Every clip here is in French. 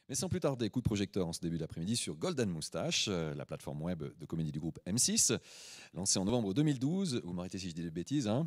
Mais sans plus tarder, coup de projecteur en ce début d'après-midi sur Golden Moustache, la plateforme web de comédie du groupe M6, lancée en novembre 2012. Vous m'arrêtez si je dis des bêtises, hein.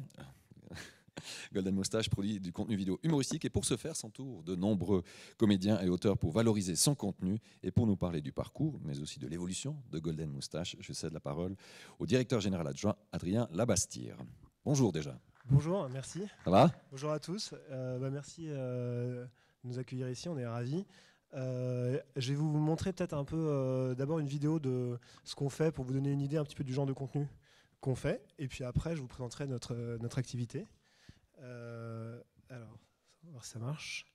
Golden Moustache produit du contenu vidéo humoristique et pour ce faire s'entoure de nombreux comédiens et auteurs pour valoriser son contenu et pour nous parler du parcours, mais aussi de l'évolution de Golden Moustache. Je cède la parole au directeur général adjoint Adrien Labastire. Bonjour déjà. Bonjour, merci. Ça va ? Bonjour à tous. Merci de nous accueillir ici, on est ravis. Je vais vous montrer peut-être un peu d'abord une vidéo de ce qu'on fait pour vous donner une idée un petit peu du genre de contenu qu'on fait. Et puis après, je vous présenterai notre activité. Alors, on va voir si ça marche.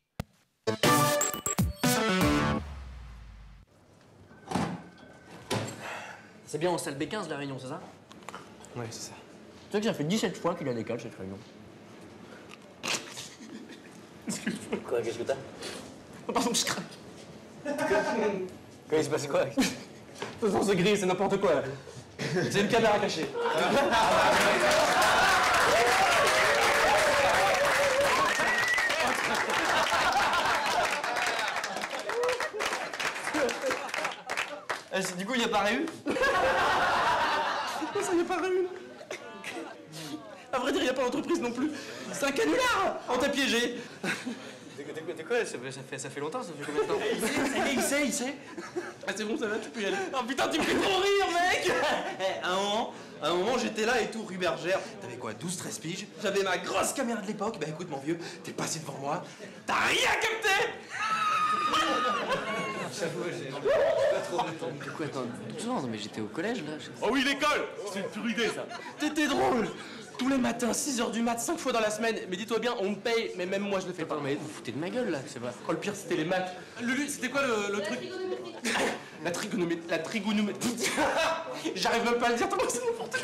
C'est bien en salle B15 la réunion, c'est ça? Ouais, c'est ça. Tu sais que ça fait 17 fois qu'il a décalé cette réunion. Quoi, qu'est-ce que t'as? Oh, pardon, je craque. Quoi, il se passe quoi? De toute façon, c'est gris, c'est n'importe quoi, là. C'est une caméra cachée. Du coup, il n'y a pas réu? Ça n'y a pas réu. À vrai dire, il n'y a pas d'entreprise non plus. C'est un canular. On t'a piégé. De quoi? Ça fait longtemps, ça fait combien de temps? Il sait. Ah, c'est bon, ça va, tu peux y aller. Oh putain, tu me fais trop rire, mec. À un moment, j'étais là et tout, rue Bergère. T'avais quoi, 12-13 piges? J'avais ma grosse caméra de l'époque. Bah écoute, mon vieux, t'es passé devant moi. T'as rien capté. J'avoue, j'ai pas trop de temps. De quoi, attends, 12 ans, mais j'étais au collège, là. Oh oui, l'école! C'est une pure idée, ça. T'étais drôle. Tous les matins, 6h du mat, 5 fois dans la semaine. Mais dis-toi bien, on me paye, mais même moi, je le fais pas. Mais vous foutez de ma gueule, là, c'est vrai. Oh, le pire, c'était les maths. Lulu, c'était quoi le truc? La trigonométrie. J'arrive même pas à le dire, tellement c'est n'importe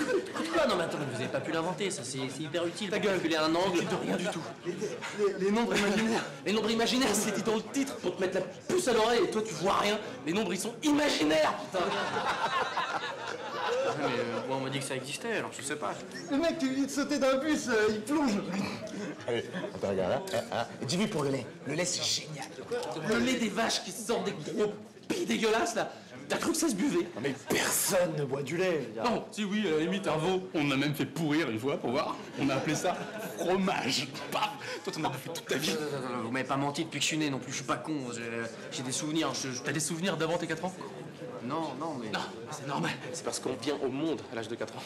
quoi. Non, mais attends, vous avez pas pu l'inventer, ça, c'est hyper utile. Ta gueule, calculer un angle. De rien du tout. Les nombres imaginaires. Les nombres imaginaires, c'est dit dans le titre pour te mettre la puce à l'oreille et toi, tu vois rien. Les nombres, ils sont imaginaires, putain. Mais moi, on m'a dit que ça existait, alors je sais pas. Le mec, tu lui dis de sauter d'un bus, il plonge. Allez, attends, regarde, là. 10 vues pour le lait. Le lait, c'est génial. Le lait des vaches qui sortent des gros pis dégueulasses, là. T'as cru que ça se buvait? Non, mais personne ne boit du lait. Non, si oui, à la limite, un veau. On a même fait pourrir une fois pour voir. On a appelé ça fromage. Paf! Toi, t'en as bouffé toute ta vie. Non, vous m'avez pas menti depuis que je suis né non plus, je suis pas con. J'ai des souvenirs. T'as des souvenirs d'avant tes 4 ans? Non, mais... Non, c'est normal. C'est parce qu'on vient au monde à l'âge de 4 ans.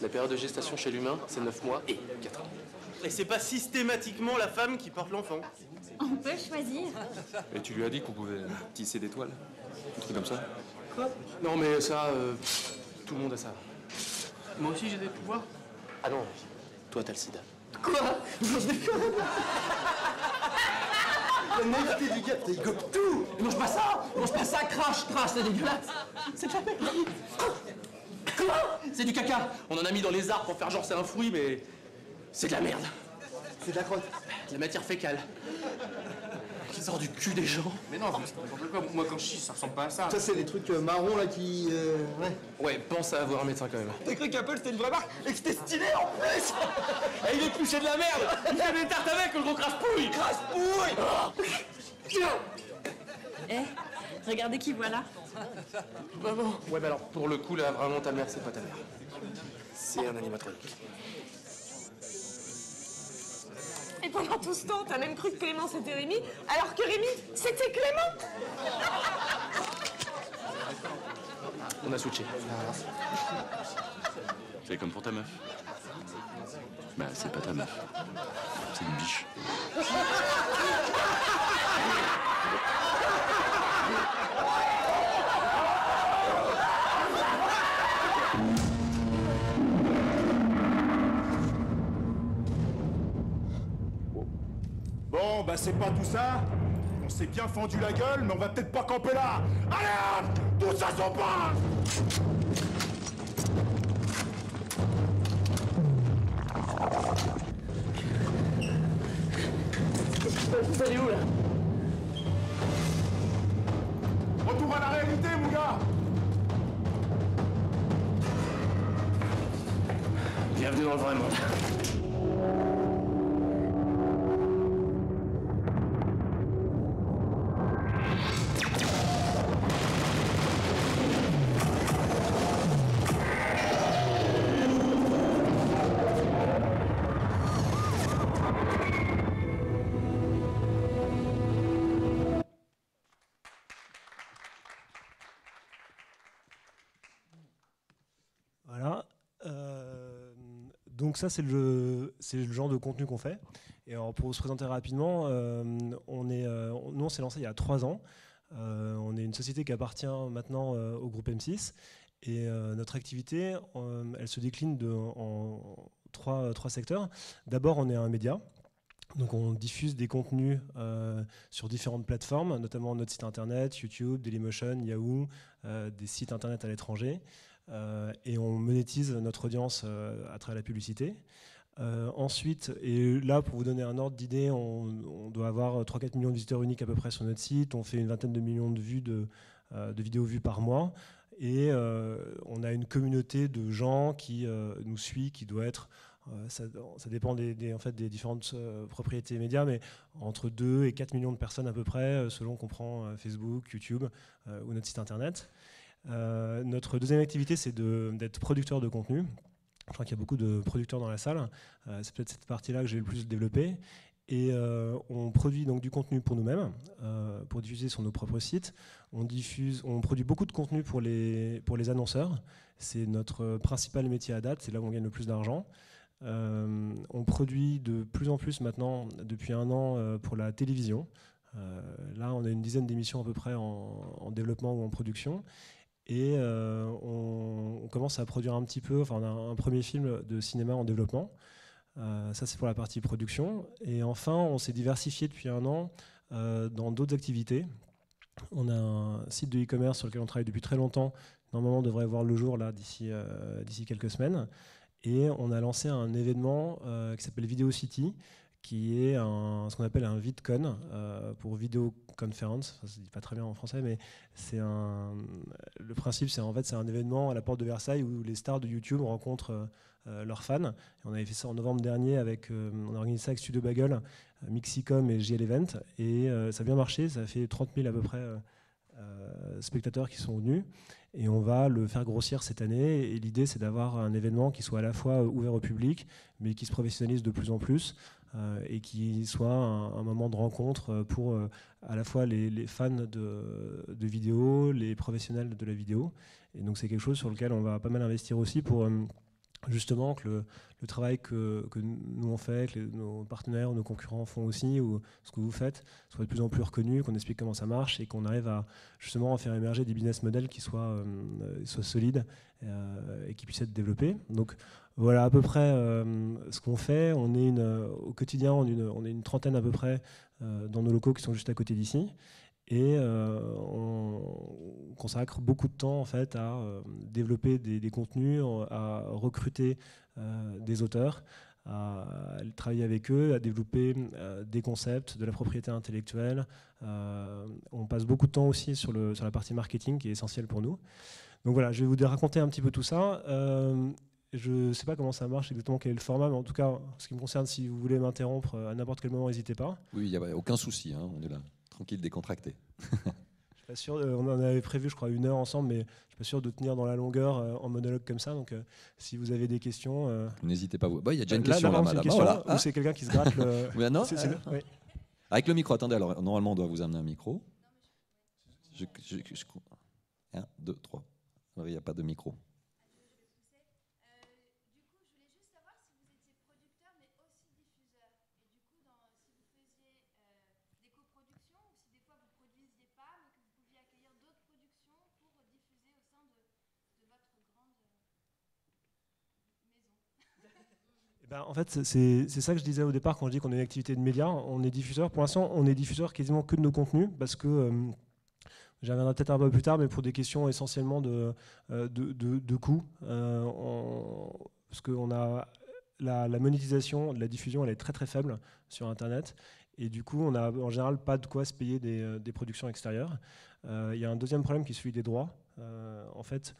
La période de gestation chez l'humain, c'est 9 mois et 4 ans. Et c'est pas systématiquement la femme qui porte l'enfant. On peut choisir. Et tu lui as dit qu'on pouvait tisser des toiles? Un truc comme ça? Quoi? Non, mais ça, tout le monde a ça. Moi aussi, j'ai des pouvoirs? Ah non, toi, t'as le sida. Quoi? Je déconne. La naïveté du gars, il gobe tout. Mange pas ça, crache, c'est dégueulasse. C'est de la merde. Quoi? C'est du caca. On en a mis dans les arbres pour faire genre c'est un fruit, mais c'est de la merde. C'est de la crotte. De la matière fécale. Qui sort du cul des gens. Mais non, c'est n'importe quoi. Moi, quand je chie, ça ressemble pas à ça. Ça, c'est les trucs marrons, là, qui... ouais. Ouais, pense à avoir un médecin quand même. T'as cru qu'Apple, c'était une vraie marque et que c'était stylé, en plus. Et il est poussé de la merde. Il fait des tartes avec, le gros crasse-pouille. Eh, regardez qui voilà. Maman. Ouais, bah alors, pour le coup, là, vraiment, ta mère, c'est pas ta mère. C'est un animatronique. Et pendant tout ce temps, t'as même cru que Clément c'était Rémi, alors que Rémi, c'était Clément. On a switché. C'est comme pour ta meuf. Bah, c'est pas ta meuf. C'est une biche. Bon, bah c'est pas tout ça. On s'est bien fendu la gueule, mais on va peut-être pas camper là. Allez hop, tous à son poste. Vous allez où, là? Retour à la réalité, mon gars. Bienvenue dans le vrai monde. Donc ça, c'est le genre de contenu qu'on fait. Et alors, pour se présenter rapidement, nous, on s'est lancé il y a 3 ans. On est une société qui appartient maintenant au groupe M6. Et notre activité, elle se décline en trois secteurs. D'abord, on est un média. Donc on diffuse des contenus sur différentes plateformes, notamment notre site internet, YouTube, Dailymotion, Yahoo, des sites internet à l'étranger. Et on monétise notre audience à travers la publicité. Ensuite, et là pour vous donner un ordre d'idée, on doit avoir 3-4 millions de visiteurs uniques à peu près sur notre site. On fait une vingtaine de millions de vues de vidéos vues par mois. Et on a une communauté de gens qui nous suit, qui doit être... Ça dépend en fait, des différentes propriétés médias, mais entre 2 et 4 millions de personnes à peu près, selon qu'on prend Facebook, YouTube ou notre site internet. Notre deuxième activité, c'est d'être producteur de contenu. Je crois qu'il y a beaucoup de producteurs dans la salle. C'est peut-être cette partie-là que j'ai le plus développée. Et on produit donc du contenu pour nous-mêmes, pour diffuser sur nos propres sites. On produit beaucoup de contenu pour les annonceurs. C'est notre principal métier à date, c'est là où on gagne le plus d'argent. On produit de plus en plus maintenant, depuis 1 an, pour la télévision. Là, on a une dizaine d'émissions à peu près en développement ou en production. Et on commence à produire un petit peu, enfin on a un premier film de cinéma en développement. Ça c'est pour la partie production. Et enfin, on s'est diversifié depuis 1 an dans d'autres activités. On a un site de e-commerce sur lequel on travaille depuis très longtemps. Normalement, on devrait voir le jour là d'ici quelques semaines. Et on a lancé un événement qui s'appelle Video City, qui est ce qu'on appelle un VidCon, pour Video Conference. Enfin, ça se dit pas très bien en français, mais le principe, c'est un événement à la porte de Versailles où les stars de YouTube rencontrent leurs fans. Et on avait fait ça en novembre dernier on a organisé ça avec Studio Bagel, Mixicom et JL Event. Et ça a bien marché, ça a fait 30 000 à peu près spectateurs qui sont venus. Et on va le faire grossir cette année. Et l'idée, c'est d'avoir un événement qui soit à la fois ouvert au public, mais qui se professionnalise de plus en plus, et qui soit un moment de rencontre pour à la fois les fans de vidéo, les professionnels de la vidéo. Et donc c'est quelque chose sur lequel on va pas mal investir aussi pour justement que le travail que nous on fait, que nos partenaires ou nos concurrents font aussi, ou ce que vous faites, soit de plus en plus reconnu, qu'on explique comment ça marche et qu'on arrive à justement faire émerger des business models qui soient solides et qui puissent être développés. Donc voilà à peu près ce qu'on fait. Au quotidien, on est une trentaine à peu près dans nos locaux qui sont juste à côté d'ici. Et on consacre beaucoup de temps en fait à développer des contenus, à recruter des auteurs, à travailler avec eux, à développer des concepts, de la propriété intellectuelle. On passe beaucoup de temps aussi sur la partie marketing qui est essentielle pour nous. Donc voilà, je vais vous raconter un petit peu tout ça. Je ne sais pas comment ça marche exactement, quel est le format, mais en tout cas, en ce qui me concerne, si vous voulez m'interrompre à n'importe quel moment, n'hésitez pas. Oui, il n'y a aucun souci, hein, on est là. Tranquille, décontracté. Je suis pas sûr, on en avait prévu, je crois, 1 heure ensemble, mais je suis pas sûr de tenir dans la longueur en monologue comme ça. Donc, si vous avez des questions, n'hésitez pas. Il y a déjà une question là, madame. Voilà. Ou c'est quelqu'un qui se gratte le. Oui, non, oui. Avec le micro. Attendez, alors normalement, on doit vous amener un micro. 1, 2, 3. Alors, il n'y a pas de micro. En fait, c'est ça que je disais au départ quand je dis qu'on est une activité de médias. On est diffuseur. Pour l'instant, on est diffuseur quasiment que de nos contenus parce que j'y reviendrai peut-être un peu plus tard, mais pour des questions essentiellement de coûts. Parce qu'on a la monétisation de la diffusion, elle est très très faible sur Internet. Et du coup, on n'a en général pas de quoi se payer des productions extérieures. Il y a un deuxième problème qui est celui des droits. En fait,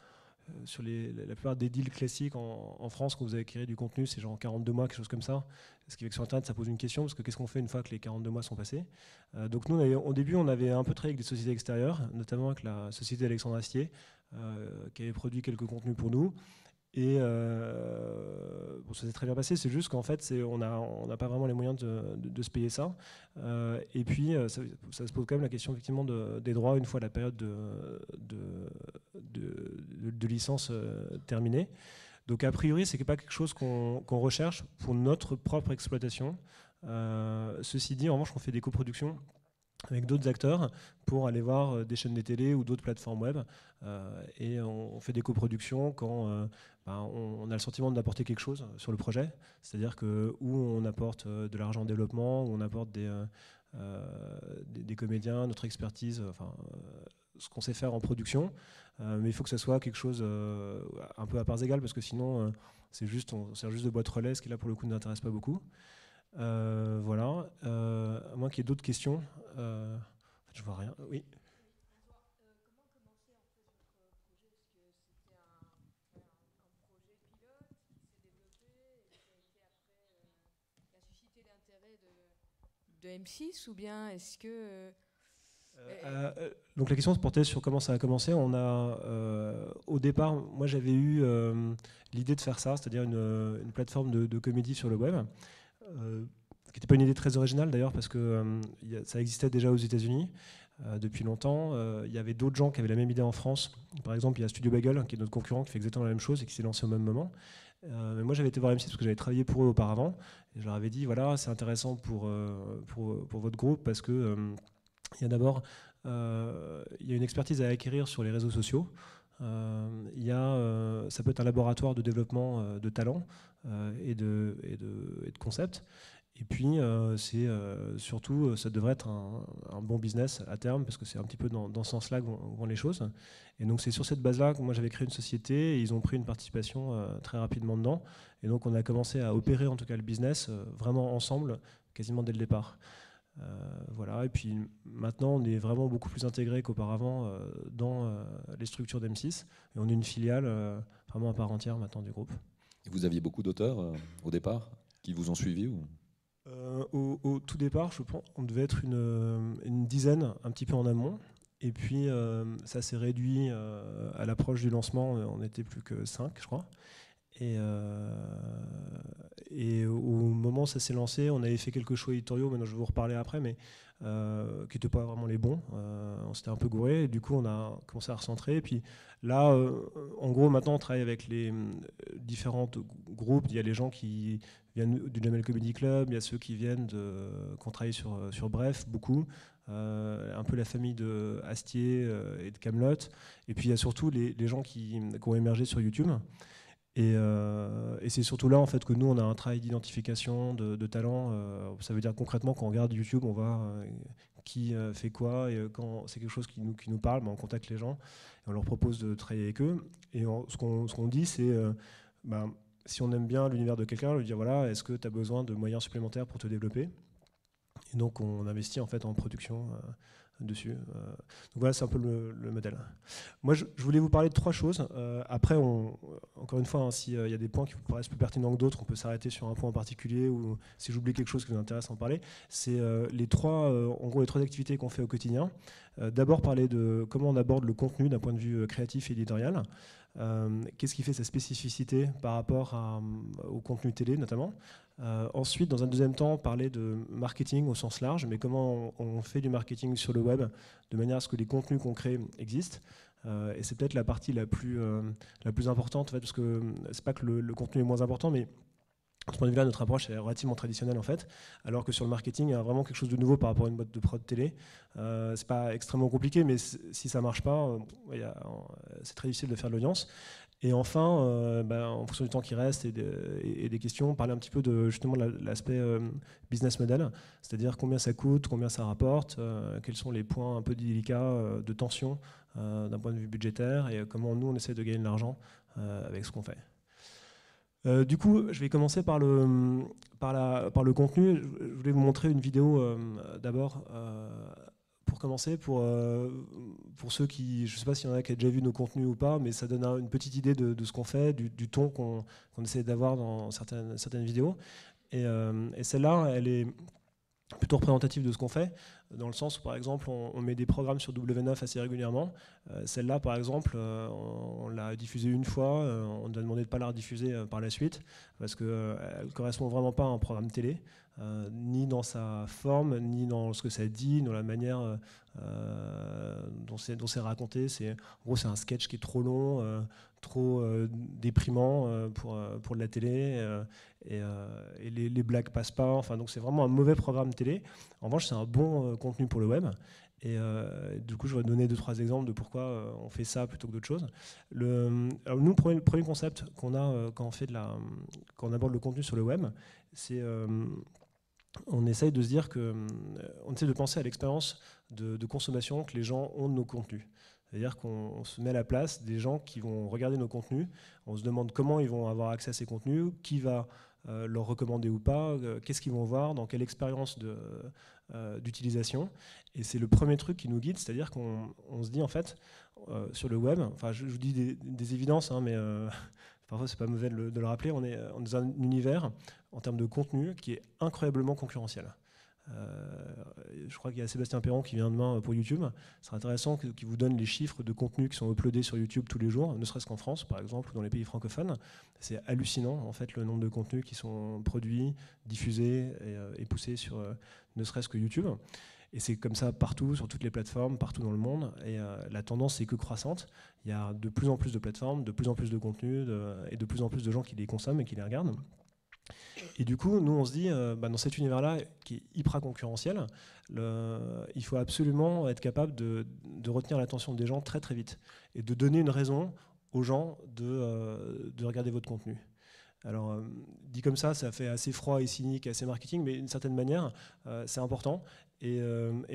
sur la plupart des deals classiques en France, quand vous avez créé du contenu, c'est genre 42 mois, quelque chose comme ça. Ce qui fait que sur Internet, ça pose une question, parce que qu'est-ce qu'on fait une fois que les 42 mois sont passés? Donc nous, au début, on avait un peu travaillé avec des sociétés extérieures, notamment avec la société Alexandre Astier, qui avait produit quelques contenus pour nous. Et bon, ça s'est très bien passé, c'est juste qu'en fait, on n'a pas vraiment les moyens de se payer ça. Et puis, ça se pose quand même la question effectivement des droits une fois la période de licence terminée. Donc a priori, c'est pas quelque chose qu'on recherche pour notre propre exploitation. Ceci dit, en revanche, on fait des coproductions avec d'autres acteurs pour aller voir des chaînes de télé ou d'autres plateformes web. Et on fait des coproductions quand on a le sentiment d'apporter quelque chose sur le projet. C'est-à-dire que où on apporte de l'argent en développement, où on apporte des comédiens, notre expertise, ce qu'on sait faire en production. Mais il faut que ce soit quelque chose un peu à parts égales, parce que sinon, on sert juste de boîte relais, ce qui là pour le coup ne nous intéresse pas beaucoup. Voilà. À moins qu'il y ait d'autres questions. Je vois rien. Oui. De M6 ou bien est-ce que... Donc la question se portait sur comment ça a commencé. On a, au départ, moi j'avais eu l'idée de faire ça, c'est-à-dire une plateforme de comédie sur le web, qui n'était pas une idée très originale d'ailleurs, parce que ça existait déjà aux États-Unis depuis longtemps. Il y avait d'autres gens qui avaient la même idée en France. Par exemple, il y a Studio Bagel, qui est notre concurrent, qui fait exactement la même chose et qui s'est lancé au même moment. Mais moi j'avais été voir M6 parce que j'avais travaillé pour eux auparavant, et je leur avais dit voilà, c'est intéressant pour votre groupe, parce que il y a d'abord il y a une expertise à acquérir sur les réseaux sociaux. Ça peut être un laboratoire de développement de talents et de concepts. Et puis, surtout, ça devrait être un bon business à terme, parce que c'est un petit peu dans ce sens-là que vont les choses. Et donc, c'est sur cette base-là que moi, j'avais créé une société, et ils ont pris une participation très rapidement dedans. Et donc, on a commencé à opérer, en tout cas, le business vraiment ensemble, quasiment dès le départ. Voilà. Et puis, maintenant, on est vraiment beaucoup plus intégré qu'auparavant dans les structures d'M6. Et on est une filiale vraiment à part entière maintenant du groupe. Et vous aviez beaucoup d'auteurs au départ qui vous ont suivi ou... Au tout départ, je pense, on devait être une dizaine, un petit peu en amont. Et puis, ça s'est réduit à l'approche du lancement. On n'était plus que 5, je crois. Et au moment où ça s'est lancé, on avait fait quelques choix éditoriaux, maintenant je vais vous reparler après, mais qui n'étaient pas vraiment les bons. On s'était un peu gouré, et du coup on a commencé à recentrer. Et puis là, en gros, maintenant on travaille avec les différents groupes. Il y a les gens qui viennent du Jamel Comedy Club, il y a ceux qui viennent qu'on travaille sur Bref, beaucoup. Un peu la famille de Astier et de Kaamelott. Et puis il y a surtout les gens qui ont émergé sur YouTube. Et c'est surtout là en fait que nous on a un travail d'identification de talent. Ça veut dire concrètement quand on regarde YouTube, on voit qui fait quoi, et quand c'est quelque chose qui nous parle, on contacte les gens et on leur propose de travailler avec eux. Et ce qu'on dit, c'est si on aime bien l'univers de quelqu'un, lui dire voilà, est-ce que tu as besoin de moyens supplémentaires pour te développer? Et donc on investit en fait en production dessus. Donc voilà, c'est un peu le modèle. Moi, je voulais vous parler de 3 choses. Après, encore une fois, s'il y a des points qui vous paraissent plus pertinents que d'autres, on peut s'arrêter sur un point en particulier, ou si j'oublie quelque chose qui vous intéresse, en parler. C'est les 3 activités qu'on fait au quotidien. D'abord, parler de comment on aborde le contenu d'un point de vue créatif et éditorial. Qu'est-ce qui fait sa spécificité par rapport au contenu télé, notamment. Ensuite, dans un deuxième temps, parler de marketing au sens large, mais comment on fait du marketing sur le web de manière à ce que les contenus qu'on crée existent. Et c'est peut-être la partie la plus importante, en fait, parce que c'est pas que le contenu est moins important, mais de ce point de vue-là, notre approche est relativement traditionnelle, en fait, alors que sur le marketing, il y a vraiment quelque chose de nouveau par rapport à une boîte de prod télé. C'est pas extrêmement compliqué, mais si ça marche pas, c'est très difficile de faire de l'audience. Et enfin, en fonction du temps qui reste et des questions, parler un petit peu de justement l'aspect business model, c'est-à-dire combien ça coûte, combien ça rapporte, quels sont les points un peu délicats de tension d'un point de vue budgétaire, et comment nous on essaie de gagner de l'argent avec ce qu'on fait. Du coup, je vais commencer par le contenu. Je voulais vous montrer une vidéo d'abord. Pour commencer, pour ceux qui, je ne sais pas s'il y en a qui ont déjà vu nos contenus ou pas, mais ça donne une petite idée de ce qu'on fait, du ton qu'on essaie d'avoir dans certaines vidéos. Et celle-là, elle est plutôt représentative de ce qu'on fait, dans le sens où, par exemple, on met des programmes sur W9 assez régulièrement. Celle-là, par exemple, on l'a diffusée une fois, on nous a demandé de ne pas la rediffuser par la suite, parce qu'elle ne correspond vraiment pas à un programme télé, ni dans sa forme, ni dans ce que ça dit, dans la manière dont dont c'est raconté. En gros, c'est un sketch qui est trop long, trop déprimant pour de la télé, et les blagues passent pas. Enfin, donc c'est vraiment un mauvais programme télé. En revanche, c'est un bon contenu pour le web. Et du coup, je vais donner 2-3 exemples de pourquoi on fait ça plutôt que d'autres choses. Alors nous, le premier concept qu'on a quand on aborde le contenu sur le web, c'est on essaye de se dire on essaie de penser à l'expérience de consommation que les gens ont de nos contenus. C'est-à-dire qu'on se met à la place des gens qui vont regarder nos contenus. On se demande comment ils vont avoir accès à ces contenus, qui va leur recommander ou pas, qu'est-ce qu'ils vont voir, dans quelle expérience d'utilisation. Et c'est le premier truc qui nous guide, c'est-à-dire qu'on se dit en fait sur le web, enfin je vous dis des évidences, hein, mais parfois c'est pas mauvais de le rappeler, on est dans un univers en termes de contenu qui est incroyablement concurrentiel. Je crois qu'il y a Sébastien Perron qui vient demain pour YouTube. Ce serait intéressant qu'il vous donne les chiffres de contenus qui sont uploadés sur YouTube tous les jours, ne serait-ce qu'en France par exemple ou dans les pays francophones. C'est hallucinant en fait le nombre de contenus qui sont produits, diffusés et poussés sur ne serait-ce que YouTube. Et c'est comme ça partout, sur toutes les plateformes, partout dans le monde. Et la tendance est que croissante. Il y a de plus en plus de plateformes, de plus en plus de contenus et de plus en plus de gens qui les consomment et qui les regardent. Et du coup, nous, on se dit, dans cet univers-là, qui est hyper concurrentiel, il faut absolument être capable de retenir l'attention des gens très très vite et de donner une raison aux gens de regarder votre contenu. Alors, dit comme ça fait assez froid et cynique, assez marketing, mais d'une certaine manière, c'est important. Et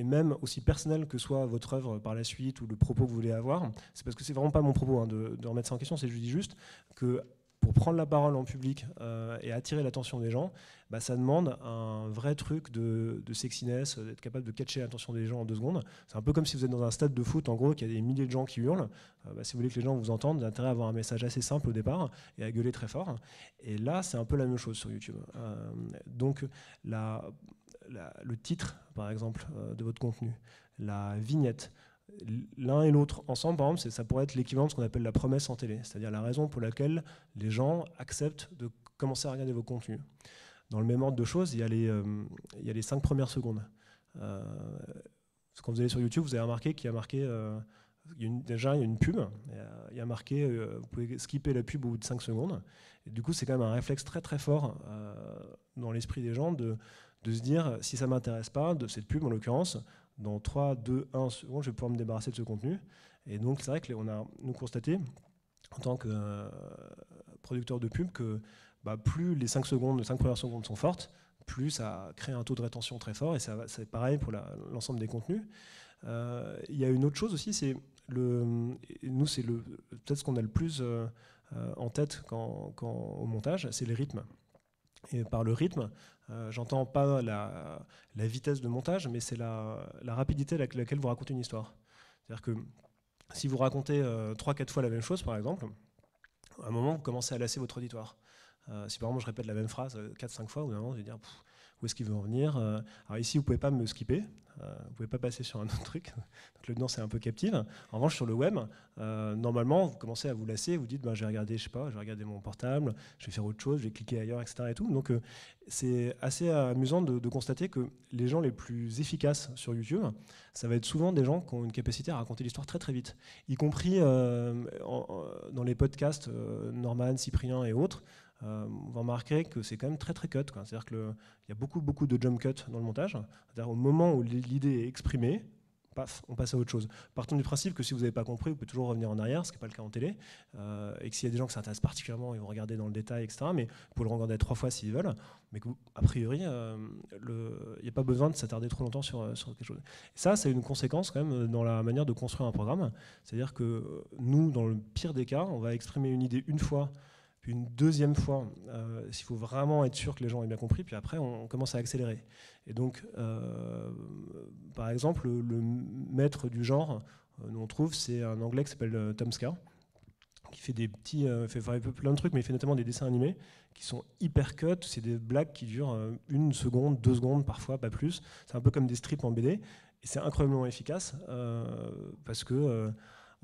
même aussi personnel que soit votre œuvre par la suite ou le propos que vous voulez avoir, c'est parce que c'est vraiment pas mon propos hein, de remettre ça en question, je dis juste que pour prendre la parole en public et attirer l'attention des gens, ça demande un vrai truc de sexiness, d'être capable de catcher l'attention des gens en 2 secondes. C'est un peu comme si vous êtes dans un stade de foot, en gros, qu'il y a des milliers de gens qui hurlent. Si vous voulez que les gens vous entendent, vous avez intérêt à avoir un message assez simple au départ et à gueuler très fort. Et là, c'est un peu la même chose sur YouTube. Donc, le titre, par exemple, de votre contenu, la vignette, l'un et l'autre ensemble, par exemple, ça pourrait être l'équivalent de ce qu'on appelle la promesse en télé, c'est-à-dire la raison pour laquelle les gens acceptent de commencer à regarder vos contenus. Dans le même ordre de choses, il y a les 5 premières secondes. Quand vous allez sur YouTube, vous avez remarqué qu'il y a marqué, déjà il y a une pub, il y a marqué, vous pouvez skipper la pub au bout de 5 secondes. Et du coup, c'est quand même un réflexe très très fort dans l'esprit des gens de se dire, si ça ne m'intéresse pas, de cette pub en l'occurrence, dans 3, 2, 1 secondes, je vais pouvoir me débarrasser de ce contenu. Et donc, c'est vrai que on a constaté, en tant que producteur de pub, que plus les 5 premières secondes sont fortes, plus ça crée un taux de rétention très fort. Et c'est pareil pour l'ensemble des contenus. Il y a une autre chose aussi, c'est nous, c'est peut-être ce qu'on a le plus en tête au montage, c'est les rythmes. Et par le rythme, j'entends pas la vitesse de montage, mais c'est la rapidité avec laquelle vous racontez une histoire. C'est-à-dire que si vous racontez 3-4 fois la même chose, par exemple, à un moment, vous commencez à lasser votre auditoire. Si par exemple je répète la même phrase 4-5 fois, au bout d'un moment, je vais dire où est-ce qu'il veut en venir. Alors ici, vous ne pouvez pas me skipper, vous ne pouvez pas passer sur un autre truc, donc l'audience est un peu captive. En revanche, sur le web, normalement, vous commencez à vous lasser, vous dites je vais regarder, je vais regarder mon portable, je vais faire autre chose, je vais cliquer ailleurs, etc. Et tout. Donc c'est assez amusant de constater que les gens les plus efficaces sur YouTube, ça va être souvent des gens qui ont une capacité à raconter l'histoire très très vite, y compris dans les podcasts Norman, Cyprien et autres. On va remarquer que c'est quand même très très cut. C'est-à-dire qu'il y a beaucoup beaucoup de jump cut dans le montage. C'est-à-dire au moment où l'idée est exprimée, paf, on passe à autre chose. Partons du principe que si vous n'avez pas compris, vous pouvez toujours revenir en arrière, ce qui n'est pas le cas en télé, et que s'il y a des gens qui s'intéressent particulièrement, ils vont regarder dans le détail, etc. Mais vous pouvez le regarder 3 fois s'ils veulent, mais a priori, il n'y a pas besoin de s'attarder trop longtemps sur quelque chose. Et ça, c'est une conséquence quand même dans la manière de construire un programme. C'est-à-dire que nous, dans le pire des cas, on va exprimer une idée une fois, puis une deuxième fois, s'il faut vraiment être sûr que les gens aient bien compris, puis après on commence à accélérer. Et donc, par exemple, le maître du genre, on trouve, c'est un Anglais qui s'appelle Tom Ska, qui fait des petits, fait plein de trucs, mais il fait notamment des dessins animés qui sont hyper cut. C'est des blagues qui durent 1 seconde, 2 secondes, parfois pas plus. C'est un peu comme des strips en BD, et c'est incroyablement efficace parce que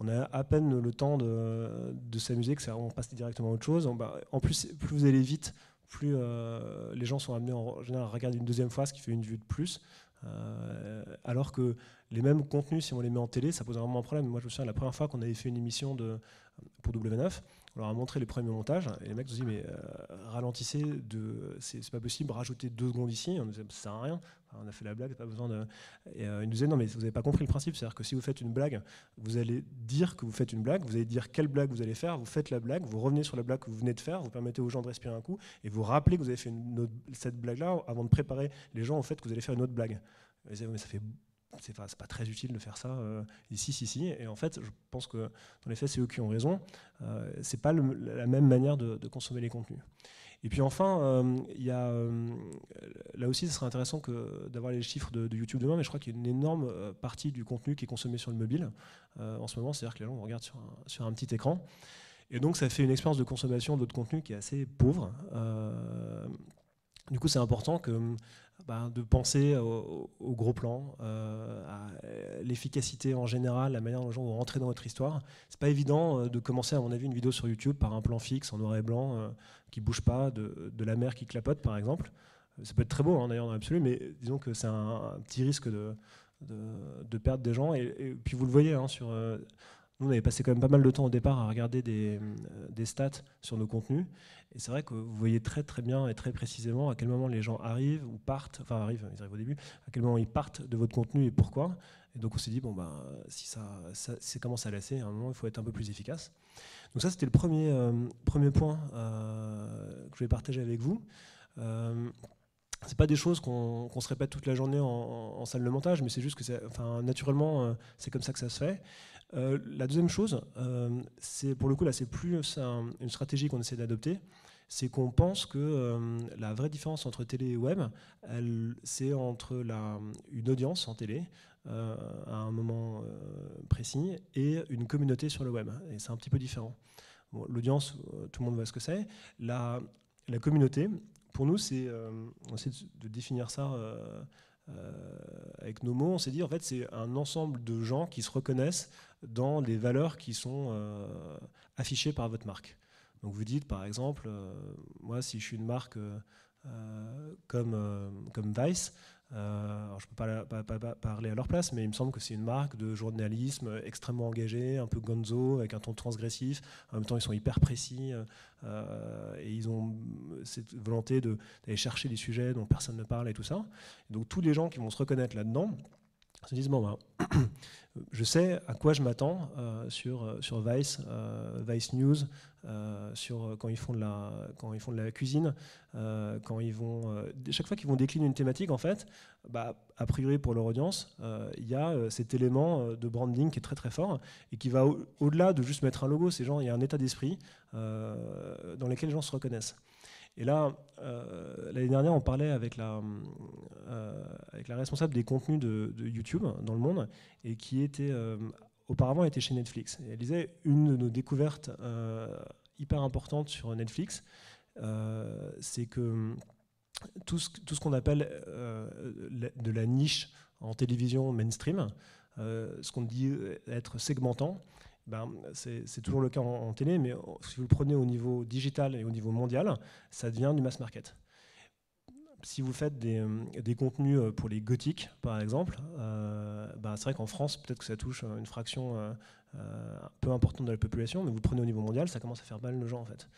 on a à peine le temps de s'amuser, que on passe directement à autre chose. En plus, plus vous allez vite, plus les gens sont amenés en général à regarder une deuxième fois, ce qui fait une vue de plus. Alors que les mêmes contenus, si on les met en télé, ça pose vraiment un problème. Moi, je me souviens, la première fois qu'on avait fait une émission pour W9, on leur a montré les premiers montages, et les mecs nous disaient, mais ralentissez, c'est pas possible, rajoutez 2 secondes ici, on nous disait, ça sert à rien. On a fait la blague, pas besoin de... Et ils nous disaient, non, mais vous n'avez pas compris le principe, c'est-à-dire que si vous faites une blague, vous allez dire que vous faites une blague, vous allez dire quelle blague vous allez faire, vous faites la blague, vous revenez sur la blague que vous venez de faire, vous permettez aux gens de respirer un coup, et vous rappelez que vous avez fait cette blague-là avant de préparer les gens au fait que vous allez faire une autre blague. Ils disaient, mais ça fait... c'est pas très utile de faire ça ici, si. Et en fait, je pense que dans les faits, c'est eux qui ont raison. C'est pas la même manière de consommer les contenus. Et puis enfin, il y a là aussi, ce serait intéressant d'avoir les chiffres de YouTube demain, mais je crois qu'il y a une énorme partie du contenu qui est consommé sur le mobile en ce moment, c'est-à-dire que les gens regardent sur un petit écran. Et donc, ça fait une expérience de consommation de votre contenu qui est assez pauvre. Du coup, c'est important de penser au gros plan, à l'efficacité en général, la manière dont les gens vont rentrer dans votre histoire. C'est pas évident de commencer, à mon avis, une vidéo sur YouTube par un plan fixe en noir et blanc qui bouge pas, de la mer qui clapote, par exemple. Ça peut être très beau, hein, d'ailleurs, dans l'absolu, mais disons que c'est un petit risque de perdre des gens. Et puis vous le voyez, hein, nous, on avait passé quand même pas mal de temps au départ à regarder des stats sur nos contenus. Et c'est vrai que vous voyez très très bien et très précisément à quel moment les gens arrivent ou partent, ils arrivent au début, à quel moment ils partent de votre contenu et pourquoi. Et donc on s'est dit, si ça commence à lasser, à un moment, il faut être un peu plus efficace. Donc ça, c'était le premier point que je vais partager avec vous. C'est pas des choses qu'on se répète toute la journée en salle de montage, mais c'est juste que naturellement, c'est comme ça que ça se fait. La deuxième chose, c'est pour le coup là, c'est plus une stratégie qu'on essaie d'adopter, c'est qu'on pense que la vraie différence entre télé et web, c'est entre une audience en télé à un moment précis et une communauté sur le web. Et c'est un petit peu différent. Bon, l'audience, tout le monde voit ce que c'est. La communauté, pour nous, on essaie de définir ça avec nos mots. On s'est dit, en fait, c'est un ensemble de gens qui se reconnaissent dans les valeurs qui sont affichées par votre marque. Donc vous dites, par exemple, moi, si je suis une marque comme Vice, alors je ne peux pas parler à leur place, mais il me semble que c'est une marque de journalisme extrêmement engagée, un peu gonzo, avec un ton transgressif. En même temps, ils sont hyper précis et ils ont cette volonté d'aller chercher des sujets dont personne ne parle et tout ça. Et donc tous les gens qui vont se reconnaître là-dedans se disent, je sais à quoi je m'attends sur Vice, Vice News, quand ils font de la cuisine, chaque fois qu'ils vont décliner une thématique, en fait, a priori pour leur audience, il y a cet élément de branding qui est très très fort et qui va au-delà de juste mettre un logo. Il y a un état d'esprit dans lequel les gens se reconnaissent. Et là, l'année dernière, on parlait avec la responsable des contenus de YouTube dans le monde, et qui auparavant était chez Netflix. Et elle disait, une de nos découvertes hyper importantes sur Netflix, c'est que tout ce qu'on appelle de la niche en télévision mainstream, ce qu'on dit être segmentant, c'est toujours le cas en télé, mais si vous le prenez au niveau digital et au niveau mondial, ça devient du mass market. Si vous faites des contenus pour les gothiques, par exemple, c'est vrai qu'en France, peut-être que ça touche une fraction un peu importante de la population, mais vous le prenez au niveau mondial, ça commence à faire mal de gens, en fait.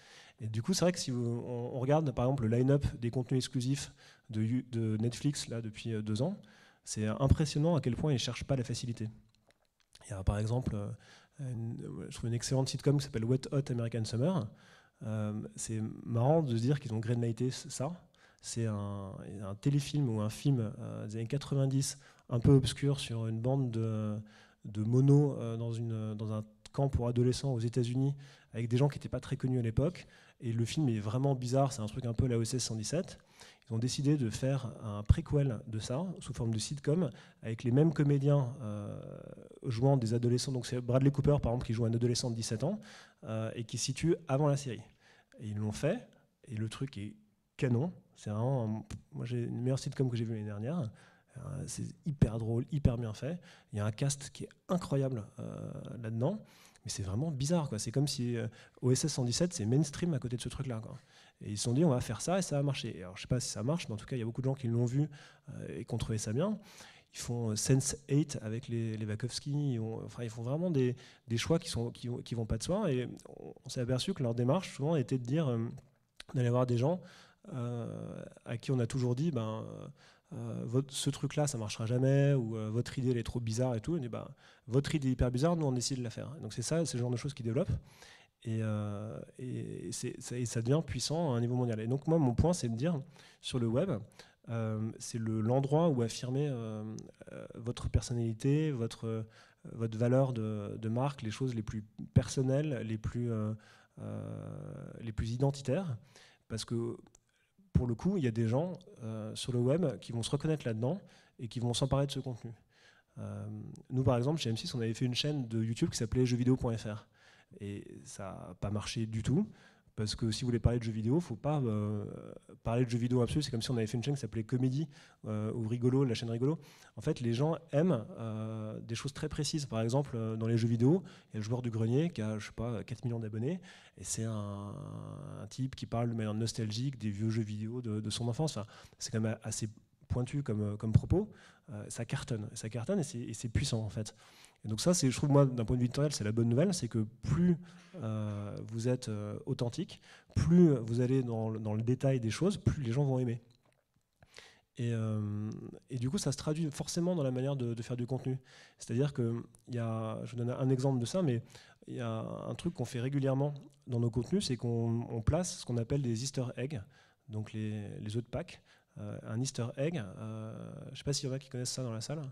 Et du coup, c'est vrai que si on regarde, par exemple, le line-up des contenus exclusifs de Netflix là, depuis 2 ans, c'est impressionnant à quel point ils ne cherchent pas la facilité. Il y a, par exemple, je trouve une excellente sitcom qui s'appelle Wet Hot American Summer. C'est marrant de se dire qu'ils ont greenlighté ça. C'est un téléfilm ou un film des années 90, un peu obscur, sur une bande de monos dans un camp pour adolescents aux États-Unis, avec des gens qui n'étaient pas très connus à l'époque. Et le film est vraiment bizarre, c'est un truc un peu la OSS 117. Ils ont décidé de faire un préquel de ça, sous forme de sitcom, avec les mêmes comédiens jouant des adolescents. Donc c'est Bradley Cooper, par exemple, qui joue un adolescent de 17 ans, et qui se situe avant la série. Et ils l'ont fait, et le truc est canon. C'est vraiment, moi, j'ai une meilleure sitcom que j'ai vue l'année dernière. C'est hyper drôle, hyper bien fait. Il y a un cast qui est incroyable là-dedans. Mais c'est vraiment bizarre, quoi. C'est comme si OSS 117, c'est mainstream à côté de ce truc-là, quoi. Et ils se sont dit, on va faire ça et ça va marcher. Alors, je sais pas si ça marche, mais en tout cas, il y a beaucoup de gens qui l'ont vu et qui ont trouvé ça bien. Ils font Sense8 avec les Wachowski. Ils font vraiment des choix qui vont pas de soi. Et on s'est aperçu que leur démarche, souvent, était de dire d'aller voir des gens à qui on a toujours dit ce truc-là, ça marchera jamais, ou votre idée, elle est trop bizarre et tout. On dit, votre idée est hyper bizarre, nous, on décide de la faire. Donc c'est ça, c'est le genre de choses qu'ils développent. Et ça devient puissant à un niveau mondial. Et donc moi, mon point, c'est de dire, sur le web, c'est l'endroit où affirmer votre personnalité, votre valeur de marque, les choses les plus personnelles, les plus identitaires. Parce que, pour le coup, il y a des gens sur le web qui vont se reconnaître là-dedans et qui vont s'emparer de ce contenu. Nous, par exemple, chez M6, on avait fait une chaîne de YouTube qui s'appelait jeuxvideo.fr. Et ça n'a pas marché du tout, parce que si vous voulez parler de jeux vidéo, il ne faut pas parler de jeux vidéo absolu. C'est comme si on avait fait une chaîne qui s'appelait Comédie ou Rigolo, la chaîne Rigolo. En fait, les gens aiment des choses très précises. Par exemple, dans les jeux vidéo, il y a le joueur du grenier qui a, je sais pas, 4 millions d'abonnés, et c'est un type qui parle de manière nostalgique des vieux jeux vidéo de son enfance. Enfin, c'est quand même assez pointu comme propos. Ça cartonne et c'est puissant, en fait. Et donc ça, je trouve, moi, d'un point de vue éditorial, c'est la bonne nouvelle, c'est que plus vous êtes authentique, plus vous allez dans le détail des choses, plus les gens vont aimer. Et du coup, ça se traduit forcément dans la manière de faire du contenu. C'est-à-dire que, je vous donne un exemple de ça, mais il y a un truc qu'on fait régulièrement dans nos contenus, c'est qu'on place ce qu'on appelle des Easter eggs, donc les œufs de Pâques. Un Easter egg, je ne sais pas s'il y en a qui connaissent ça dans la salle.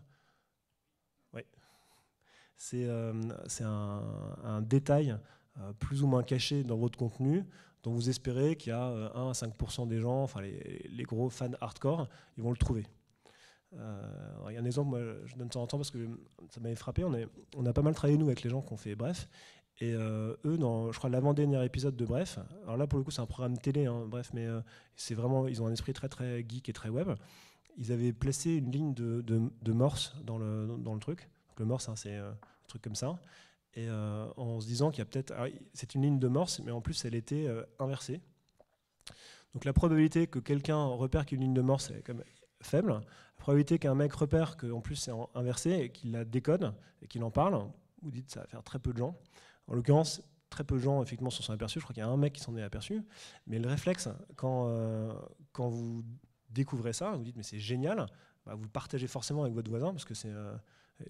Oui. C'est un détail plus ou moins caché dans votre contenu, dont vous espérez qu'il y a 1 à 5% des gens, enfin les gros fans hardcore, ils vont le trouver. Il y a un exemple, moi, je donne de temps en temps parce que ça m'avait frappé. On a pas mal travaillé, nous, avec les gens qui ont fait Bref. Et eux, je crois, l'avant-dernier épisode de Bref, alors là, pour le coup, c'est un programme télé, hein, Bref, mais c'est vraiment, ils ont un esprit très, très geek et très web. Ils avaient placé une ligne de morse dans le truc. Donc, le morse, hein, c'est un truc comme ça. Et en se disant qu'il y a peut-être... C'est une ligne de morse, mais en plus, elle était inversée. Donc, la probabilité que quelqu'un repère qu'il y a une ligne de morse est quand même faible. La probabilité qu'un mec repère qu'en plus, c'est inversé et qu'il la décode et qu'il en parle, vous dites que ça va faire très peu de gens. En l'occurrence, très peu de gens effectivement s'en sont aperçus. Je crois qu'il y a un mec qui s'en est aperçu. Mais le réflexe, quand vous découvrez ça, vous dites mais c'est génial, vous le partagez forcément avec votre voisin parce que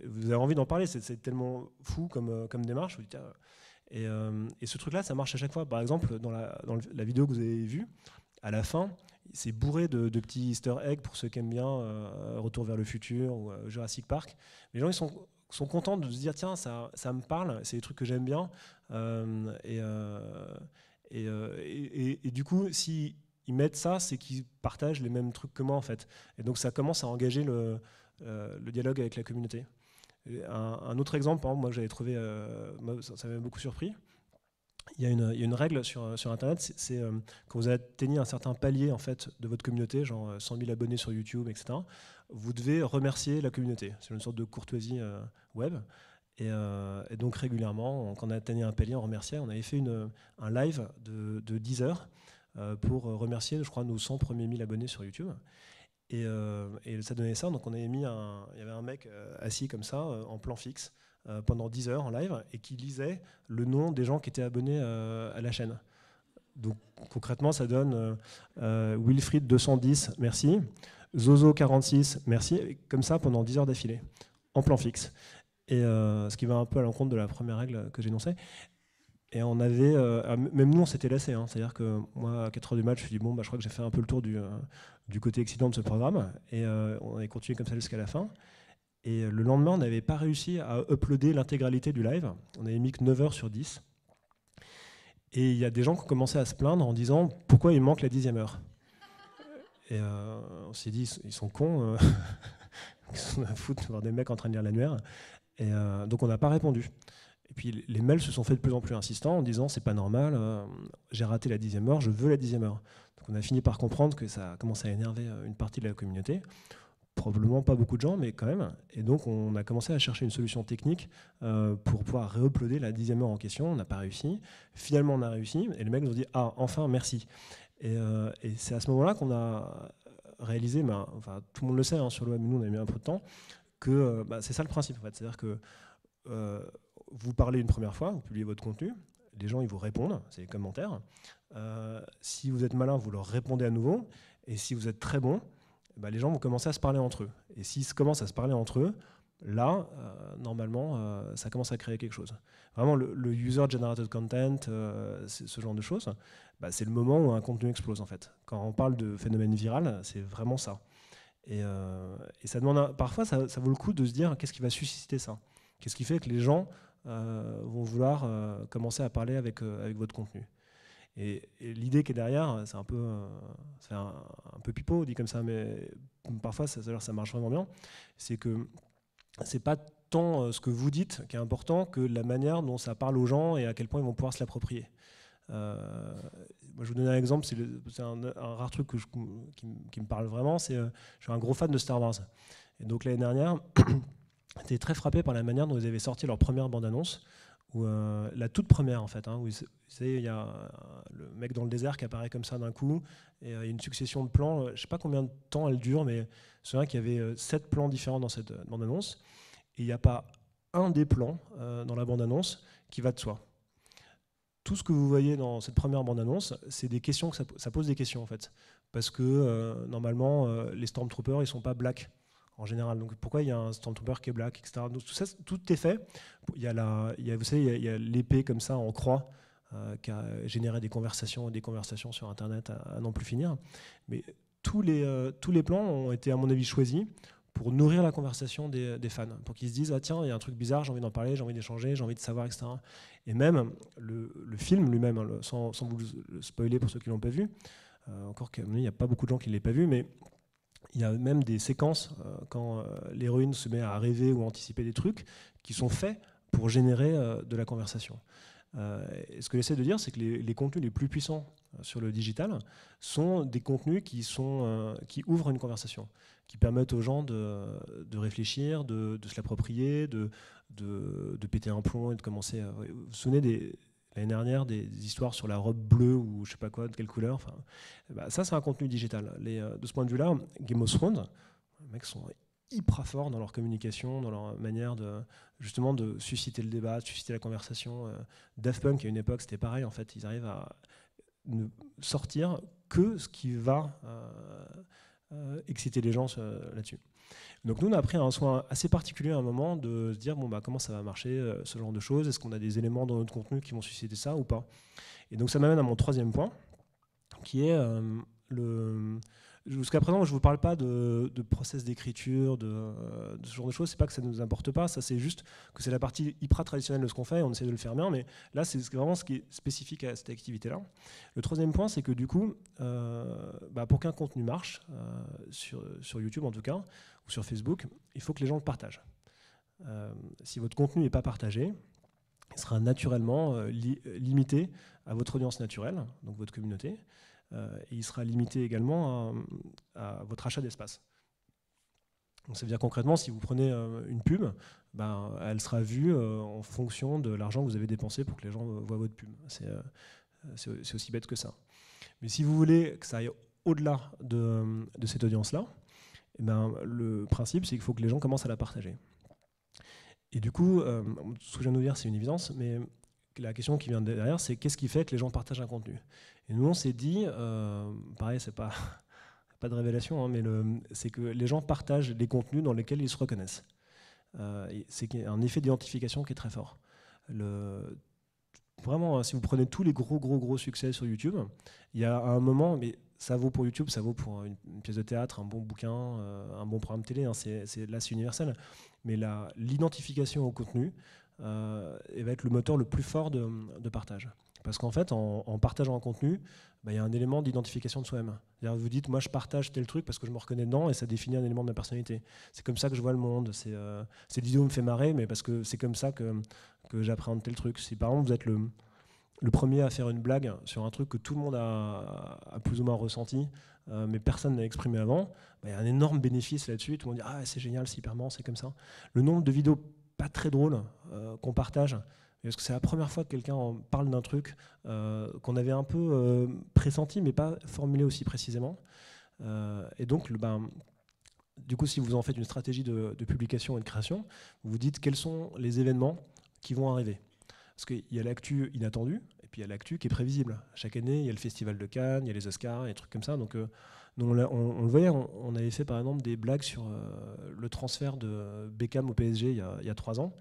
vous avez envie d'en parler. C'est tellement fou comme démarche. Vous dites, et ce truc-là, ça marche à chaque fois. Par exemple, dans la vidéo que vous avez vue, à la fin, c'est bourré de petits Easter eggs pour ceux qui aiment bien Retour vers le futur ou Jurassic Park. Les gens, ils sont contents de se dire tiens, ça me parle, c'est des trucs que j'aime bien. Et du coup, s'ils mettent ça, c'est qu'ils partagent les mêmes trucs que moi, en fait. Et donc, ça commence à engager le dialogue avec la communauté. Un autre exemple, par exemple, moi, que j'avais trouvé, ça m'avait beaucoup surpris. Il y a une règle sur Internet, c'est quand vous atteignez un certain palier en fait, de votre communauté, genre 100 000 abonnés sur YouTube, etc., vous devez remercier la communauté. C'est une sorte de courtoisie web. Et donc régulièrement, quand on atteignait un palier, on remerciait. On avait fait un live de 10 heures pour remercier, je crois, nos 100 premiers 1000 abonnés sur YouTube. Et ça donnait ça. Donc on avait mis il y avait un mec assis comme ça, en plan fixe, pendant 10 heures en live, et qui lisait le nom des gens qui étaient abonnés à la chaîne. Donc concrètement, ça donne Wilfried 210, merci, Zozo 46, merci, et comme ça pendant 10 heures d'affilée, en plan fixe. Et ce qui va un peu à l'encontre de la première règle que j'énonçais. Et on avait, même nous on s'était lassé, hein, c'est-à-dire que moi à 4h du match, je me suis dit bon, je crois que j'ai fait un peu le tour du côté excitant de ce programme, et on a continué comme ça jusqu'à la fin. Et le lendemain, on n'avait pas réussi à uploader l'intégralité du live. On avait mis que 9 heures sur 10. Et il y a des gens qui ont commencé à se plaindre en disant pourquoi il manque la 10e heure. Et on s'est dit, ils sont cons, ils sont à foutre de voir des mecs en train de lire l'annuaire. Et donc on n'a pas répondu. Et puis les mails se sont faits de plus en plus insistants en disant c'est pas normal, j'ai raté la 10e heure, je veux la 10e heure. Donc on a fini par comprendre que ça a commencé à énerver une partie de la communauté. Probablement pas beaucoup de gens, mais quand même. Et donc, on a commencé à chercher une solution technique pour pouvoir réuploader la 10e heure en question. On n'a pas réussi. Finalement, on a réussi. Et le mec nous dit « Ah, enfin, merci ». Et c'est à ce moment-là qu'on a réalisé, enfin, tout le monde le sait, hein, sur le web, nous, on a mis un peu de temps, que c'est ça le principe, en fait. C'est-à-dire que vous parlez une première fois, vous publiez votre contenu, les gens, ils vous répondent, c'est les commentaires. Si vous êtes malin, vous leur répondez à nouveau. Et si vous êtes très bon, les gens vont commencer à se parler entre eux. Et s'ils commencent à se parler entre eux, là, normalement, ça commence à créer quelque chose. Vraiment, le user-generated content, ce genre de choses, c'est le moment où un contenu explose, en fait. Quand on parle de phénomène viral, c'est vraiment ça. Et ça demande parfois, ça vaut le coup de se dire qu'est-ce qui va susciter ça ? Qu'est-ce qui fait que les gens vont vouloir commencer à parler avec votre contenu ? Et l'idée qui est derrière, c'est un peu pipeau, dit comme ça, mais parfois ça marche vraiment bien. C'est que c'est pas tant ce que vous dites qui est important que la manière dont ça parle aux gens et à quel point ils vont pouvoir se l'approprier. Moi, je vous donne un exemple, c'est un rare truc qui me parle vraiment. Je suis un gros fan de Star Wars. Et donc l'année dernière, j'étais très frappé par la manière dont ils avaient sorti leur première bande-annonce. Ou la toute première en fait, où vous savez, il y a le mec dans le désert qui apparaît comme ça d'un coup, et il y a une succession de plans, je ne sais pas combien de temps elle dure, mais c'est vrai qu'il y avait 7 plans différents dans cette bande-annonce, et il n'y a pas un des plans dans la bande-annonce qui va de soi. Tout ce que vous voyez dans cette première bande-annonce, c'est des questions, ça pose des questions en fait, parce que normalement les Stormtroopers ils ne sont pas black. En général, donc pourquoi il y a un Stormtrooper qui est black, etc. Donc tout est fait. Il y a l'épée comme ça en croix qui a généré des conversations sur Internet à n'en plus finir. Mais tous les plans ont été, à mon avis, choisis pour nourrir la conversation des fans, pour qu'ils se disent ah tiens, il y a un truc bizarre, j'ai envie d'en parler, j'ai envie d'échanger, j'ai envie de savoir, etc. Et même le film lui-même, sans vous le spoiler pour ceux qui l'ont pas vu, encore qu'il n'y a pas beaucoup de gens qui l'aient pas vu, mais il y a même des séquences quand l'héroïne se met à rêver ou à anticiper des trucs qui sont faits pour générer de la conversation. Et ce que j'essaie de dire, c'est que les contenus les plus puissants sur le digital sont des contenus qui ouvrent une conversation, qui permettent aux gens de réfléchir, de se l'approprier, de péter un plomb et de commencer à... Vous vous souvenez l'année dernière, des histoires sur la robe bleue ou je sais pas quoi, de quelle couleur. Enfin, ça, c'est un contenu digital. De ce point de vue-là, Game of Thrones, les mecs sont hyper forts dans leur communication, dans leur manière justement de susciter le débat, de susciter la conversation. Daft Punk, à une époque, c'était pareil. En fait, ils arrivent à ne sortir que ce qui va exciter les gens là-dessus. Donc nous, on a pris un soin assez particulier à un moment de se dire comment ça va marcher, ce genre de choses. Est-ce qu'on a des éléments dans notre contenu qui vont susciter ça ou pas? Et donc ça m'amène à mon troisième point, qui est jusqu'à présent, je ne vous parle pas de process d'écriture, de ce genre de choses. C'est pas que ça ne nous importe pas, ça c'est juste que c'est la partie hyper traditionnelle de ce qu'on fait, on essaie de le faire bien, mais là c'est vraiment ce qui est spécifique à cette activité-là. Le troisième point, c'est que du coup, pour qu'un contenu marche, sur YouTube en tout cas, ou sur Facebook, il faut que les gens le partagent. Si votre contenu n'est pas partagé, il sera naturellement limité à votre audience naturelle, donc votre communauté, et il sera limité également à votre achat d'espace. Donc ça veut dire concrètement, si vous prenez une pub, elle sera vue en fonction de l'argent que vous avez dépensé pour que les gens voient votre pub. C'est aussi bête que ça. Mais si vous voulez que ça aille au-delà de cette audience-là, le principe, c'est qu'il faut que les gens commencent à la partager. Et du coup, ce que je viens de vous dire, c'est une évidence, mais la question qui vient derrière, c'est qu'est-ce qui fait que les gens partagent un contenu? Et nous, on s'est dit, pareil, c'est pas de révélation, hein, mais c'est que les gens partagent les contenus dans lesquels ils se reconnaissent. C'est un effet d'identification qui est très fort. Vraiment, si vous prenez tous les gros succès sur YouTube, il y a un moment, mais ça vaut pour YouTube, ça vaut pour une pièce de théâtre, un bon bouquin, un bon programme télé, hein, là c'est universel, mais l'identification au contenu va être le moteur le plus fort de partage. Parce qu'en fait, en partageant un contenu, il y a un élément d'identification de soi-même. Vous dites, moi je partage tel truc parce que je me reconnais dedans et ça définit un élément de ma personnalité. C'est comme ça que je vois le monde. Cette vidéo me fait marrer, mais parce que c'est comme ça que j'appréhende tel truc. Si par exemple vous êtes le premier à faire une blague sur un truc que tout le monde a plus ou moins ressenti, mais personne n'a exprimé avant, il y a un énorme bénéfice là-dessus. Tout le monde dit « Ah, c'est génial, c'est hyper marrant, c'est comme ça ». Le nombre de vidéos pas très drôles qu'on partage, parce que c'est la première fois que quelqu'un parle d'un truc qu'on avait un peu pressenti, mais pas formulé aussi précisément. Et donc, du coup, si vous en faites une stratégie de publication et de création, vous vous dites quels sont les événements qui vont arriver. Parce qu'il y a l'actu inattendue, et puis il y a l'actu qui est prévisible. Chaque année, il y a le Festival de Cannes, il y a les Oscars, il y a des trucs comme ça. Donc, on le voyait, on avait fait par exemple des blagues sur le transfert de Beckham au PSG il y a 3 ans.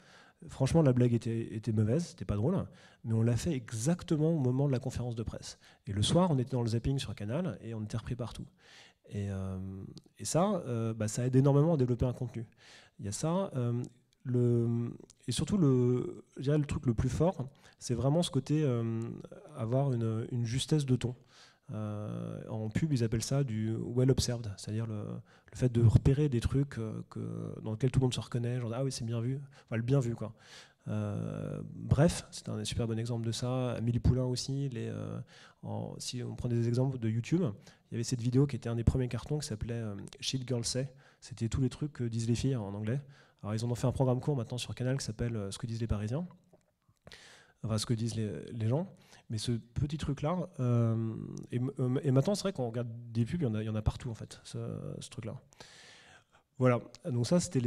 Franchement, la blague était mauvaise, c'était pas drôle, mais on l'a fait exactement au moment de la conférence de presse. Et le soir, on était dans le zapping sur Canal et on était repris partout. Et ça, ça aide énormément à développer un contenu. Il y a ça. Et surtout, je dirais le truc le plus fort, c'est vraiment ce côté avoir une justesse de ton. En pub, ils appellent ça du well observed, c'est-à-dire le fait de repérer des trucs dans lesquels tout le monde se reconnaît, genre ah oui c'est bien vu, enfin le bien vu quoi. Bref, c'est un super bon exemple de ça. Amélie Poulain aussi. Si on prend des exemples de YouTube, il y avait cette vidéo qui était un des premiers cartons qui s'appelait Shit Girls Say. C'était tous les trucs que disent les filles en anglais. Alors ils en ont fait un programme court maintenant sur Canal qui s'appelle Ce que disent les Parisiens. Enfin, ce que disent les gens. Mais ce petit truc-là, et maintenant c'est vrai qu'on regarde des pubs, il y en a partout en fait, ce truc-là. Voilà, donc ça c'était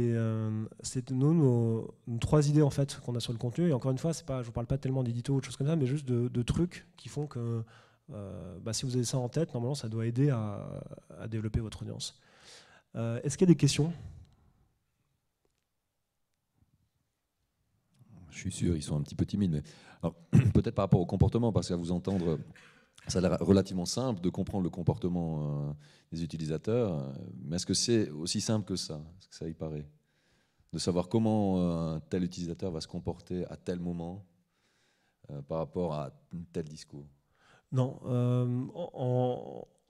nos 3 idées en fait qu'on a sur le contenu. Et encore une fois, je ne vous parle pas tellement d'édito ou de choses comme ça, mais juste de trucs qui font que si vous avez ça en tête, normalement ça doit aider à développer votre audience. Est-ce qu'il y a des questions ? Je suis sûr, ils sont un petit peu timides. Mais... Alors, peut-être par rapport au comportement, parce qu'à vous entendre, ça a l'air relativement simple de comprendre le comportement des utilisateurs. Mais est-ce que c'est aussi simple que ça ? Est-ce que ça y paraît ? De savoir comment un tel utilisateur va se comporter à tel moment par rapport à tel discours ? Non.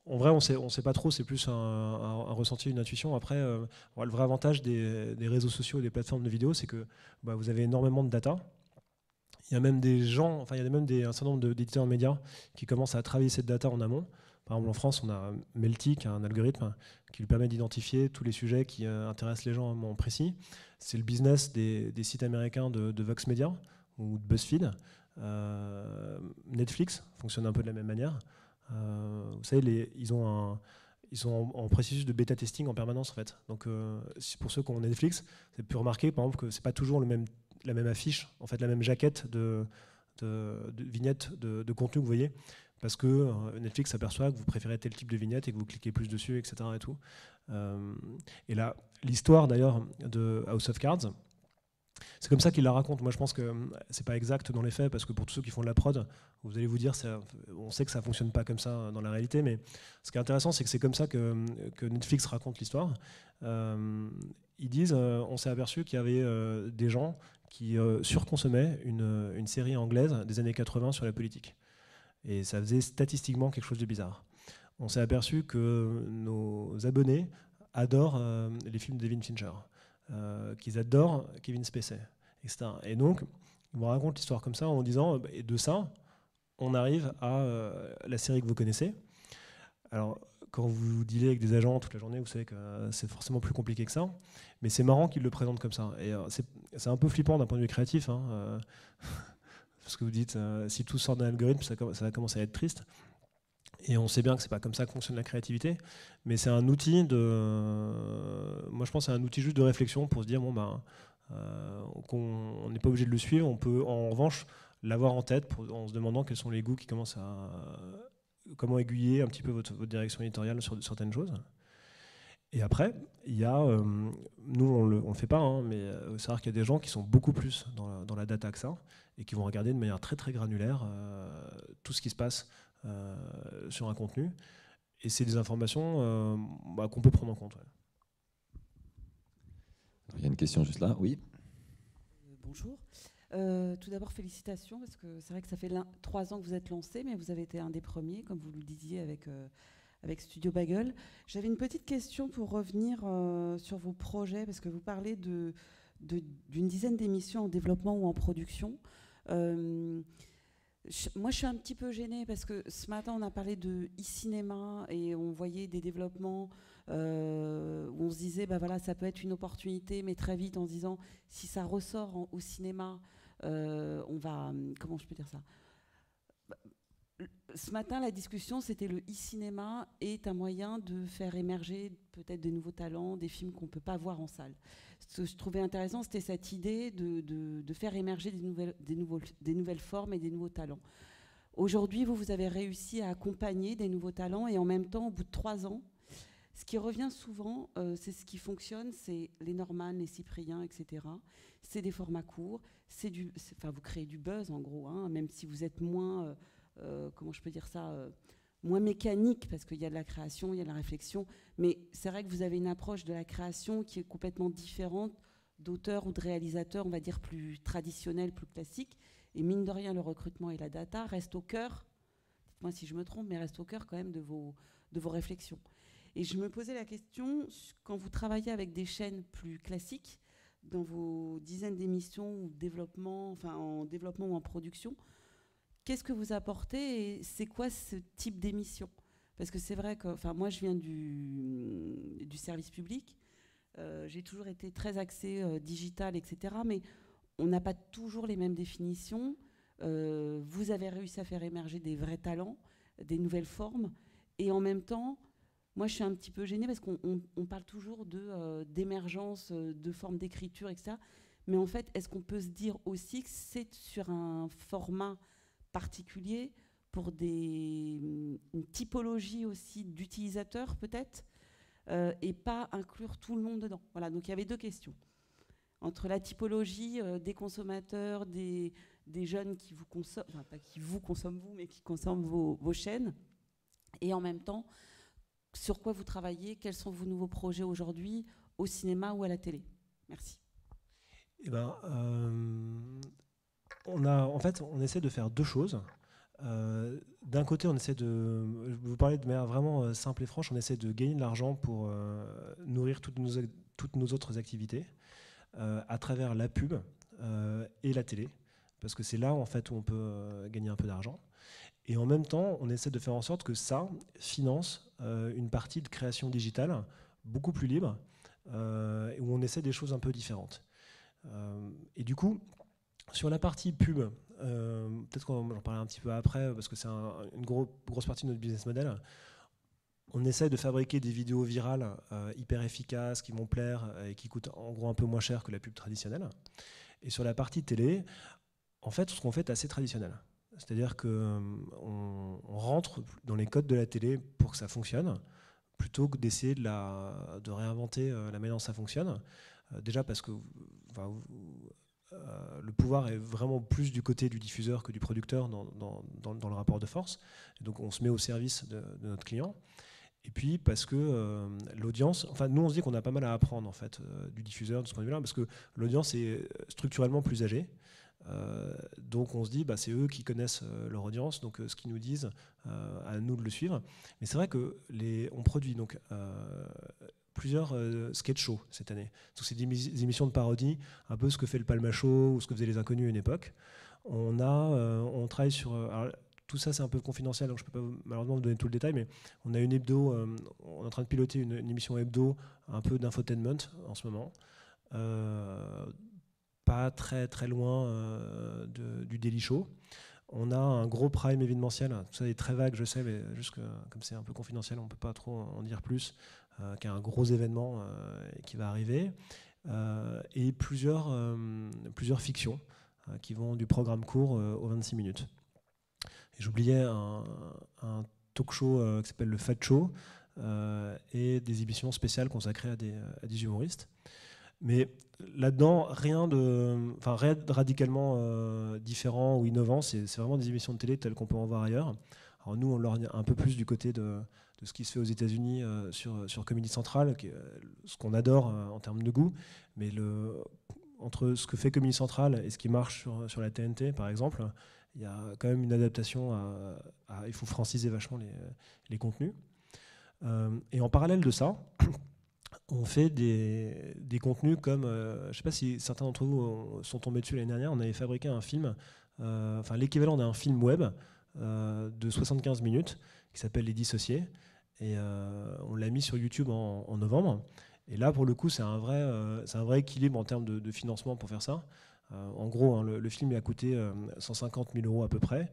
En vrai, on sait pas trop, c'est plus un ressenti, une intuition. Après, le vrai avantage des réseaux sociaux et des plateformes de vidéo, c'est que vous avez énormément de data. Il y a même des gens, enfin, il y a même un certain nombre d'éditeurs médias qui commencent à travailler cette data en amont. Par exemple, en France, on a Melty, qui a un algorithme qui lui permet d'identifier tous les sujets qui intéressent les gens à un moment précis. C'est le business des sites américains de Vox Media ou de BuzzFeed. Netflix fonctionne un peu de la même manière. Vous savez, ils sont en processus de bêta testing en permanence en fait. Donc pour ceux qui ont Netflix, vous avez pu remarquer par exemple que c'est pas toujours la même affiche, en fait la même jaquette de vignette de contenu que vous voyez, parce que Netflix s'aperçoit que vous préférez tel type de vignette et que vous cliquez plus dessus, etc. Et tout. Et là, l'histoire d'ailleurs de House of Cards, c'est comme ça qu'il la raconte. Moi, je pense que c'est pas exact dans les faits, parce que pour tous ceux qui font de la prod, vous allez vous dire, on sait que ça fonctionne pas comme ça dans la réalité, mais ce qui est intéressant, c'est que c'est comme ça que Netflix raconte l'histoire. Ils disent, on s'est aperçu qu'il y avait des gens qui surconsommaient une série anglaise des années 80 sur la politique. Et ça faisait statistiquement quelque chose de bizarre. On s'est aperçu que nos abonnés adorent les films de David Fincher. Qu'ils adorent Kevin Spacey, etc. Et donc, ils vous racontent l'histoire comme ça en disant, et de ça, on arrive à la série que vous connaissez. Alors, quand vous dealez avec des agents toute la journée, vous savez que c'est forcément plus compliqué que ça, mais c'est marrant qu'ils le présentent comme ça. Et c'est un peu flippant d'un point de vue créatif, parce que vous dites, si tout sort d'un algorithme, ça va commencer à être triste. Et on sait bien que c'est pas comme ça que fonctionne la créativité, mais c'est un outil moi je pense que c'est un outil juste de réflexion pour se dire qu'on n'est pas obligé de le suivre, on peut en revanche l'avoir en tête en se demandant quels sont les goûts qui commencent comment aiguiller un petit peu votre direction éditoriale sur certaines choses. Et après, il y a, nous on le fait pas, mais savoir qu'il y a des gens qui sont beaucoup plus dans la data que ça, et qui vont regarder de manière très très granulaire tout ce qui se passe sur un contenu, et c'est des informations qu'on peut prendre en compte. Ouais. Il y a une question juste là, oui. Bonjour. Tout d'abord, félicitations, parce que c'est vrai que ça fait 3 ans que vous êtes lancé, mais vous avez été un des premiers, comme vous le disiez, avec Studio Bagel. J'avais une petite question pour revenir sur vos projets, parce que vous parlez d'une dizaine d'émissions en développement ou en production. Moi, je suis un petit peu gênée parce que ce matin, on a parlé de e-cinéma et on voyait des développements où on se disait, bah voilà, ça peut être une opportunité, mais très vite en se disant, si ça ressort au cinéma, on va, comment je peux dire ça ? Ce matin, la discussion, c'était le e-cinéma est un moyen de faire émerger peut-être de nouveaux talents, des films qu'on ne peut pas voir en salle. Ce que je trouvais intéressant, c'était cette idée de faire émerger des nouvelles formes et des nouveaux talents. Aujourd'hui, vous avez réussi à accompagner des nouveaux talents et en même temps, au bout de 3 ans, ce qui revient souvent, c'est ce qui fonctionne, c'est les Norman, les Cyprien, etc. C'est des formats courts, vous créez du buzz en gros, hein, même si vous êtes moins... comment je peux dire ça, moins mécanique, parce qu'il y a de la création, il y a de la réflexion, mais c'est vrai que vous avez une approche de la création qui est complètement différente d'auteurs ou de réalisateurs, on va dire plus traditionnels, plus classiques, et mine de rien, le recrutement et la data restent au cœur, dites-moi si je me trompe, mais restent au cœur quand même de vos réflexions. Et je me posais la question, quand vous travaillez avec des chaînes plus classiques, dans vos dizaines d'émissions ou en développement ou en production, qu'est-ce que vous apportez et c'est quoi ce type d'émission ? Parce que c'est vrai que, moi je viens du service public, j'ai toujours été très axée digital, etc. Mais on n'a pas toujours les mêmes définitions. Vous avez réussi à faire émerger des vrais talents, des nouvelles formes. Et en même temps, moi je suis un petit peu gênée parce qu'on parle toujours d'émergence, de formes d'écriture, etc. Mais en fait, est-ce qu'on peut se dire aussi que c'est sur un format particulier pour une typologie aussi d'utilisateurs peut-être et pas inclure tout le monde dedans. Voilà, donc il y avait 2 questions. Entre la typologie des consommateurs, des jeunes qui vous consomment, enfin pas qui vous consomment vous, mais qui consomment vos chaînes, et en même temps, sur quoi vous travaillez, quels sont vos nouveaux projets aujourd'hui au cinéma ou à la télé. Merci. On essaie de faire 2 choses. D'un côté, on essaie de vous parler de manière vraiment simple et franche. On essaie de gagner de l'argent pour nourrir toutes nos autres activités à travers la pub et la télé, parce que c'est là en fait où on peut gagner un peu d'argent. Et en même temps, on essaie de faire en sorte que ça finance une partie de création digitale beaucoup plus libre, où on essaie des choses un peu différentes. Et du coup, sur la partie pub, peut-être qu'on va en parler un petit peu après, parce que c'est une grosse partie de notre business model. On essaie de fabriquer des vidéos virales hyper efficaces, qui vont plaire et qui coûtent en gros un peu moins cher que la pub traditionnelle. Et sur la partie télé, en fait, ce qu'on fait est assez traditionnel. C'est-à-dire qu'on rentre dans les codes de la télé pour que ça fonctionne, plutôt que d'essayer de réinventer la manière dont ça fonctionne. Déjà parce que le pouvoir est vraiment plus du côté du diffuseur que du producteur dans le rapport de force. Et donc on se met au service de notre client. Et puis parce que l'audience, nous on se dit qu'on a pas mal à apprendre en fait du diffuseur de ce point de vue-là, parce que l'audience est structurellement plus âgée. Donc on se dit c'est eux qui connaissent leur audience, donc ce qu'ils nous disent, à nous de le suivre. Mais c'est vrai que on produit donc plusieurs sketch shows cette année. Donc c'est des émissions de parodie, un peu ce que fait le Palma Show ou ce que faisaient les Inconnus à une époque. On travaille sur... alors, tout ça c'est un peu confidentiel, donc je ne peux pas malheureusement vous donner tout le détail, mais on a une hebdo, on est en train de piloter une émission hebdo, un peu d'infotainment en ce moment. Pas très très loin du Daily Show. On a un gros prime événementiel, tout ça est très vague je sais, mais juste que, comme c'est un peu confidentiel, on ne peut pas trop en dire plus, qui est un gros événement qui va arriver, et plusieurs fictions qui vont du programme court aux 26 minutes. Et j'oubliais un talk show qui s'appelle le Fat Show, et des émissions spéciales consacrées à des humoristes. Mais là-dedans, rien de radicalement différent ou innovant, c'est vraiment des émissions de télé telles qu'on peut en voir ailleurs. Alors nous, on lorgne un peu plus du côté de ce qui se fait aux États-Unis sur Comedy Central, qui est ce qu'on adore en termes de goût, mais entre ce que fait Comedy Central et ce qui marche sur la TNT, par exemple, il y a quand même une adaptation il faut franciser vachement les contenus. Et en parallèle de ça, on fait des contenus comme, je ne sais pas si certains d'entre vous sont tombés dessus l'année dernière, on avait fabriqué un film enfin l'équivalent d'un film web de 75 minutes qui s'appelle Les Dissociés. Et on l'a mis sur YouTube en novembre. Et là, pour le coup, c'est un vrai équilibre en termes de financement pour faire ça. En gros, hein, le film il a coûté 150 000 € à peu près.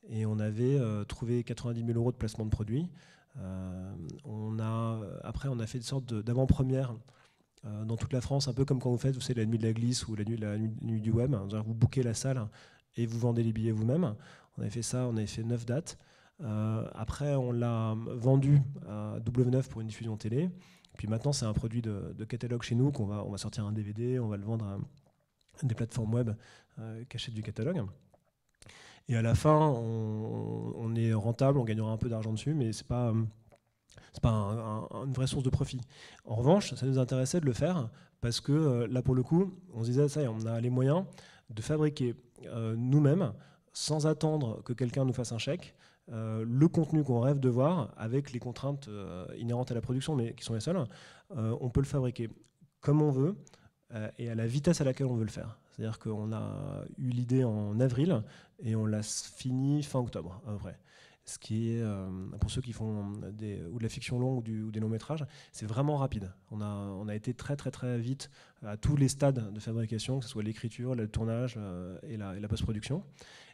Et on avait trouvé 90 000 € de placement de produits. Après, on a fait une sorte d'avant-première dans toute la France, un peu comme quand vous faites, vous savez, la nuit de la glisse ou la nuit du web. Vous bookez la salle et vous vendez les billets vous-même. On avait fait ça, on avait fait 9 dates. Après, on l'a vendu à W9 pour une diffusion télé. Puis maintenant, c'est un produit de catalogue chez nous qu'on on va sortir un DVD, on va le vendre à des plateformes web qui achètent du catalogue. Et à la fin, on est rentable, on gagnera un peu d'argent dessus, mais c'est pas une vraie source de profit. En revanche, ça nous intéressait de le faire parce que là, pour le coup, on se disait, ça y est, on a les moyens de fabriquer nous-mêmes, sans attendre que quelqu'un nous fasse un chèque, le contenu qu'on rêve de voir avec les contraintes inhérentes à la production, mais qui sont les seules. On peut le fabriquer comme on veut et à la vitesse à laquelle on veut le faire. C'est-à-dire qu'on a eu l'idée en avril et on l'a fini fin octobre à peu près. Ce qui est, pour ceux qui font ou de la fiction longue ou des longs métrages, c'est vraiment rapide. On a été très très très vite à tous les stades de fabrication, que ce soit l'écriture, le tournage et la post-production.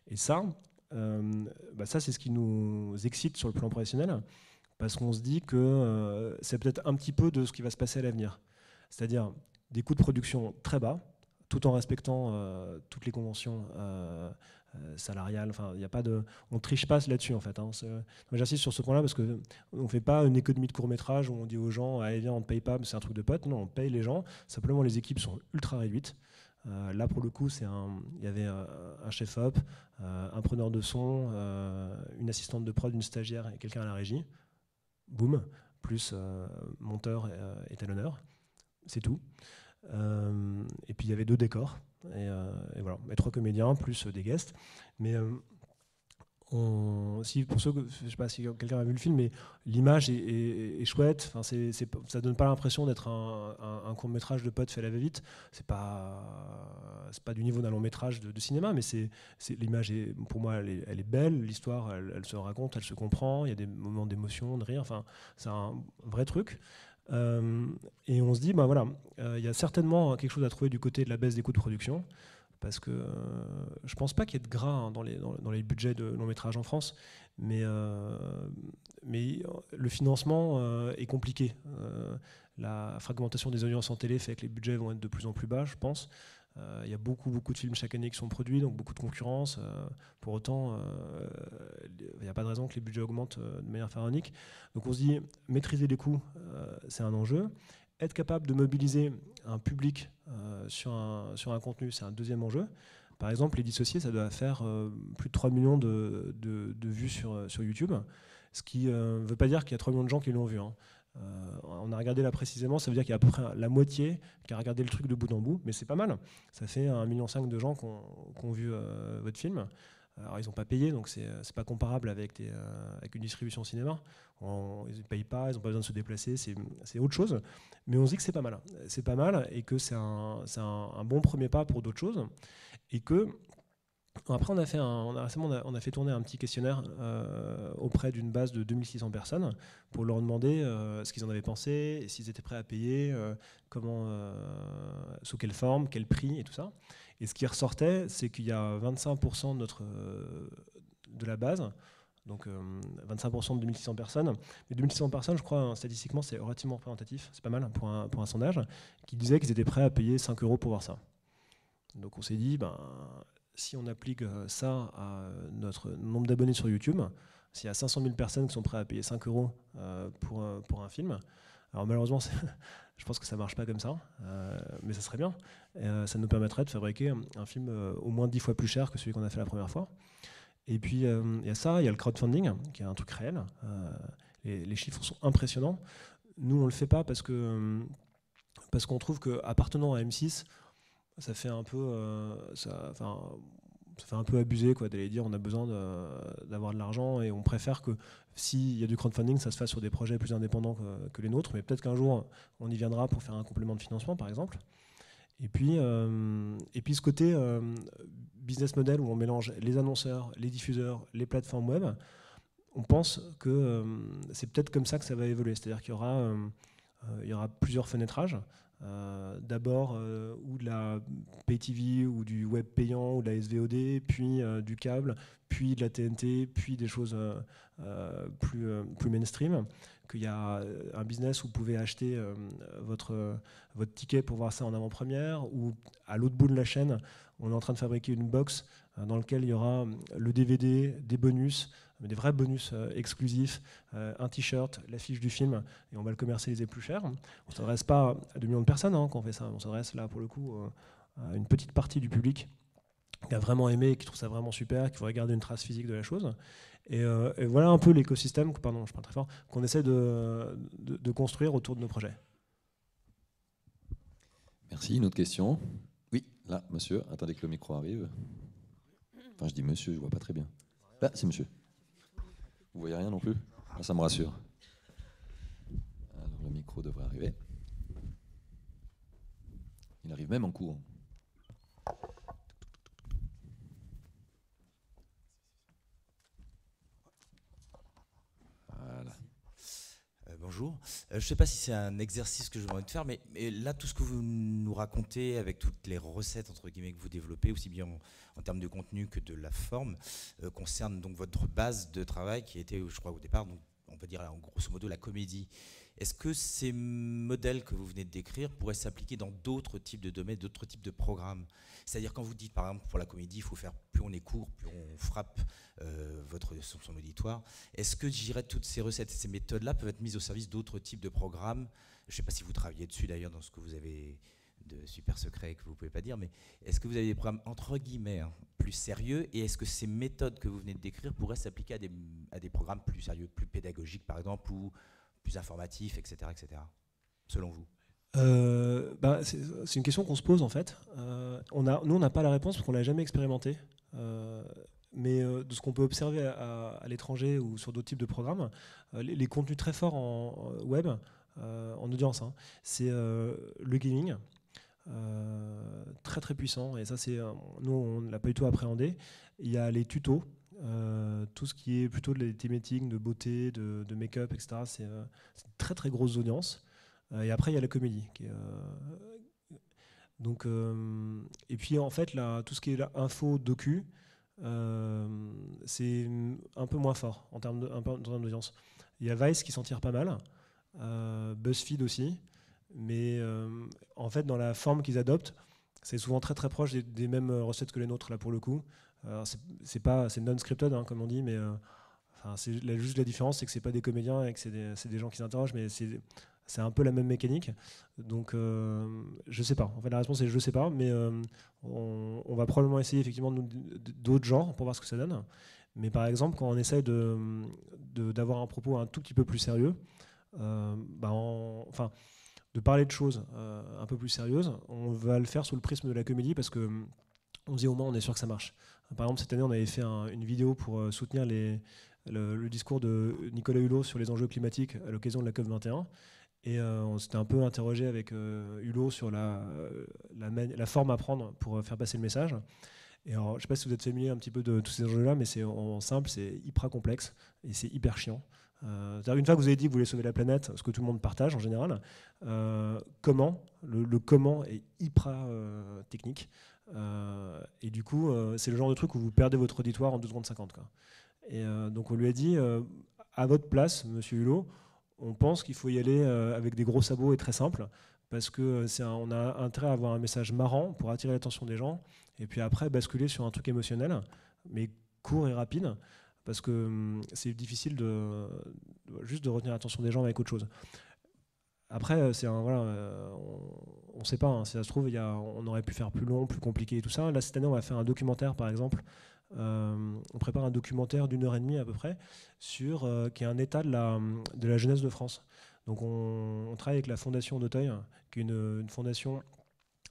Et ça, ça c'est ce qui nous excite sur le plan professionnel, parce qu'on se dit que c'est peut-être un petit peu de ce qui va se passer à l'avenir. C'est-à-dire des coûts de production très bas, tout en respectant toutes les conventions salariales. Enfin, il y a pas de, on triche pas là-dessus en fait. Hein. J'insiste sur ce point-là parce que on fait pas une économie de court métrage où on dit aux gens, allez viens, on te paye pas, c'est un truc de pote. Non, on paye les gens. Simplement, les équipes sont ultra réduites. Là, pour le coup, il y avait un chef-op, un preneur de son, une assistante de prod, une stagiaire et quelqu'un à la régie. Boum, plus monteur et étalonneur. C'est tout. Et puis il y avait 2 décors et voilà, et 3 comédiens plus des guests. Mais pour ceux je sais pas si quelqu'un a vu le film, mais l'image est chouette. Enfin, ça donne pas l'impression d'être un court métrage de potes fait à la va-vite. C'est pas du niveau d'un long métrage de cinéma, mais l'image pour moi elle est belle. L'histoire elle se raconte, elle se comprend. Il y a des moments d'émotion, de rire. Enfin, c'est un vrai truc. Et on se dit, il y a certainement quelque chose à trouver du côté de la baisse des coûts de production, parce que je pense pas qu'il y ait de gras dans les budgets de long métrage en France, mais le financement est compliqué. La fragmentation des audiences en télé fait que les budgets vont être de plus en plus bas, je pense. Il y a beaucoup de films chaque année qui sont produits, donc beaucoup de concurrence. Pour autant, il n'y a pas de raison que les budgets augmentent de manière pharaonique. Donc on se dit, maîtriser les coûts, c'est un enjeu. Être capable de mobiliser un public sur un contenu, c'est un deuxième enjeu. Par exemple, Les Dissociés, ça doit faire plus de 3 millions de vues sur YouTube, ce qui ne veut pas dire qu'il y a 3 millions de gens qui l'ont vu. Hein. On a regardé là précisément, ça veut dire qu'il y a à peu près la moitié qui a regardé le truc de bout en bout, mais c'est pas mal. Ça fait 1,5 million de gens qui ont vu votre film. Alors ils n'ont pas payé, donc c'est pas comparable avec une distribution cinéma. Ils ne payent pas, ils n'ont pas besoin de se déplacer, c'est autre chose. Mais on se dit que c'est pas mal. C'est pas mal et que c'est un bon premier pas pour d'autres choses. Et que après, on a fait tourner un petit questionnaire auprès d'une base de 2600 personnes pour leur demander ce qu'ils en avaient pensé, s'ils étaient prêts à payer, sous quelle forme, quel prix et tout ça. Et ce qui ressortait, c'est qu'il y a 25% de la base, donc 25% de 2600 personnes. Mais 2600 personnes, je crois, statistiquement, c'est relativement représentatif, c'est pas mal pour un sondage, qui disait qu'ils étaient prêts à payer 5 € pour voir ça. Donc on s'est dit, si on applique ça à notre nombre d'abonnés sur YouTube, s'il y a 500 000 personnes qui sont prêtes à payer 5 € pour un film, alors malheureusement, je pense que ça ne marche pas comme ça, mais ça serait bien. Ça nous permettrait de fabriquer un film au moins 10 fois plus cher que celui qu'on a fait la première fois. Et puis, il y a ça, il y a le crowdfunding, qui est un truc réel. Les chiffres sont impressionnants. Nous, on ne le fait pas parce qu'on trouve qu'appartenant à M6, ça fait un peu, ça fait un peu abusé d'aller dire on a besoin d'avoir de l'argent, et on préfère que s'il y a du crowdfunding, ça se fasse sur des projets plus indépendants que les nôtres, mais peut-être qu'un jour on y viendra pour faire un complément de financement par exemple. Et puis ce côté business model où on mélange les annonceurs, les diffuseurs, les plateformes web, on pense que c'est peut-être comme ça que ça va évoluer. C'est-à-dire qu'il y aura plusieurs fenêtrages. D'abord ou de la pay TV ou du web payant ou de la SVOD, puis du câble, puis de la TNT, puis des choses plus mainstream, qu'il y a un business où vous pouvez acheter votre ticket pour voir ça en avant-première, ou à l'autre bout de la chaîne, on est en train de fabriquer une box dans laquelle il y aura le DVD, des bonus, des vrais bonus exclusifs, un t-shirt, l'affiche du film, et on va le commercialiser plus cher. On ne s'adresse pas à 2 millions de personnes quand on fait ça, on s'adresse là pour le coup à une petite partie du public qui a vraiment aimé, qui trouve ça vraiment super, qui veut regarder une trace physique de la chose. Et voilà un peu l'écosystème, pardon, je parle très fort, qu'on essaie de construire autour de nos projets. Merci. Une autre question? Oui, là, monsieur. Attendez que le micro arrive. Enfin, je dis monsieur, je ne vois pas très bien. Là, c'est monsieur. Vous voyez rien non plus? Ah, ça me rassure. Alors, le micro devrait arriver. Il arrive même en cours. Voilà. Bonjour. Je ne sais pas si c'est un exercice que je vais envie de faire, mais là, tout ce que vous nous racontez avec toutes les recettes entre guillemets que vous développez, aussi bien en termes de contenu que de la forme, concerne donc votre base de travail qui était, je crois, au départ, donc, on peut dire en grosso modo la comédie. Est-ce que ces modèles que vous venez de décrire pourraient s'appliquer dans d'autres types de domaines, d'autres types de programmes? C'est-à-dire quand vous dites, par exemple, pour la comédie, il faut faire plus on est court, plus on frappe son auditoire. Est-ce que, je dirais, toutes ces recettes et ces méthodes-là peuvent être mises au service d'autres types de programmes? Je ne sais pas si vous travaillez dessus, d'ailleurs, dans ce que vous avez de super secret que vous ne pouvez pas dire, mais est-ce que vous avez des programmes, entre guillemets, plus sérieux, et est-ce que ces méthodes que vous venez de décrire pourraient s'appliquer à des programmes plus sérieux, plus pédagogiques, par exemple, ou plus informatif, etc., selon vous? C'est une question qu'on se pose en fait. Nous, on n'a pas la réponse parce qu'on ne l'a jamais expérimenté. Mais de ce qu'on peut observer à l'étranger ou sur d'autres types de programmes, les contenus très forts en web, en audience, c'est le gaming, très très puissant. Et ça, nous, on ne l'a pas du tout appréhendé. Il y a les tutos. Tout ce qui est plutôt des thématiques de beauté, de make-up, etc. C'est une très très grosse audience. Et après, il y a la comédie. Et puis en fait, là, tout ce qui est info, docu, c'est un peu moins fort en termes d'audience. Il y a Vice qui s'en tire pas mal, BuzzFeed aussi, mais en fait, dans la forme qu'ils adoptent, c'est souvent très très proche des mêmes recettes que les nôtres, là pour le coup. C'est non-scripted, comme on dit, mais juste la différence, c'est que c'est pas des comédiens et que c'est des gens qui s'interrogent, mais c'est un peu la même mécanique. Donc, je sais pas. En fait, la réponse est je sais pas, mais on va probablement essayer effectivement d'autres genres pour voir ce que ça donne. Mais par exemple, quand on essaye d'avoir un propos un tout petit peu plus sérieux, de parler de choses un peu plus sérieuses, on va le faire sous le prisme de la comédie parce que on se dit au moins on est sûr que ça marche. Par exemple, cette année, on avait fait une vidéo pour soutenir le discours de Nicolas Hulot sur les enjeux climatiques à l'occasion de la COP21. Et on s'était un peu interrogé avec Hulot sur la forme à prendre pour faire passer le message. Et alors, je ne sais pas si vous êtes familier un petit peu de tous ces enjeux-là, mais c'est en simple, c'est hyper complexe et c'est hyper chiant. C'est-à-dire une fois que vous avez dit que vous voulez sauver la planète, ce que tout le monde partage en général, comment, le comment est hyper technique. Et du coup, c'est le genre de truc où vous perdez votre auditoire en 2 secondes 50. Quoi. Et donc on lui a dit, à votre place, monsieur Hulot, on pense qu'il faut y aller avec des gros sabots et très simple, parce que on a intérêt à avoir un message marrant pour attirer l'attention des gens, et puis après basculer sur un truc émotionnel, mais court et rapide, parce que c'est difficile juste de retenir l'attention des gens avec autre chose. Après, on ne sait pas, si ça se trouve, on aurait pu faire plus long, plus compliqué et tout ça. Là, cette année, on va faire un documentaire, par exemple. On prépare un documentaire d'1h30 à peu près, qui est un état de la jeunesse de France. Donc on travaille avec la Fondation d'Auteuil, qui est une fondation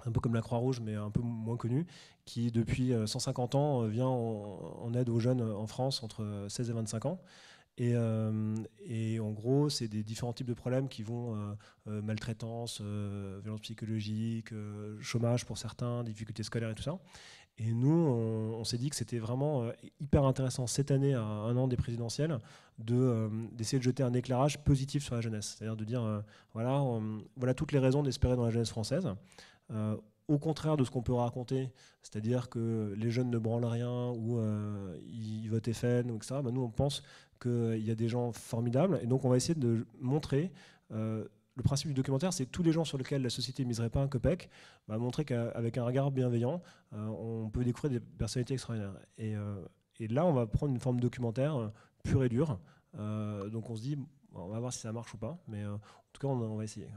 un peu comme la Croix-Rouge, mais un peu moins connue, qui depuis 150 ans vient en aide aux jeunes en France entre 16 et 25 ans. Et en gros, c'est des différents types de problèmes qui vont maltraitance, violence psychologique, chômage pour certains, difficultés scolaires et tout ça. Et nous, on s'est dit que c'était vraiment hyper intéressant cette année, à un an des présidentielles, d'essayer de jeter un éclairage positif sur la jeunesse. C'est-à-dire de dire, voilà toutes les raisons d'espérer dans la jeunesse française. Au contraire de ce qu'on peut raconter, c'est-à-dire que les jeunes ne branlent rien ou ils votent FN, etc., nous, on pense qu'il y a des gens formidables. Et donc, on va essayer de montrer... le principe du documentaire, c'est tous les gens sur lesquels la société ne miserait pas un copec, montrer qu'avec un regard bienveillant, on peut découvrir des personnalités extraordinaires. Et là, on va prendre une forme documentaire pure et dure. Donc on se dit, on va voir si ça marche ou pas, mais en tout cas, on va essayer.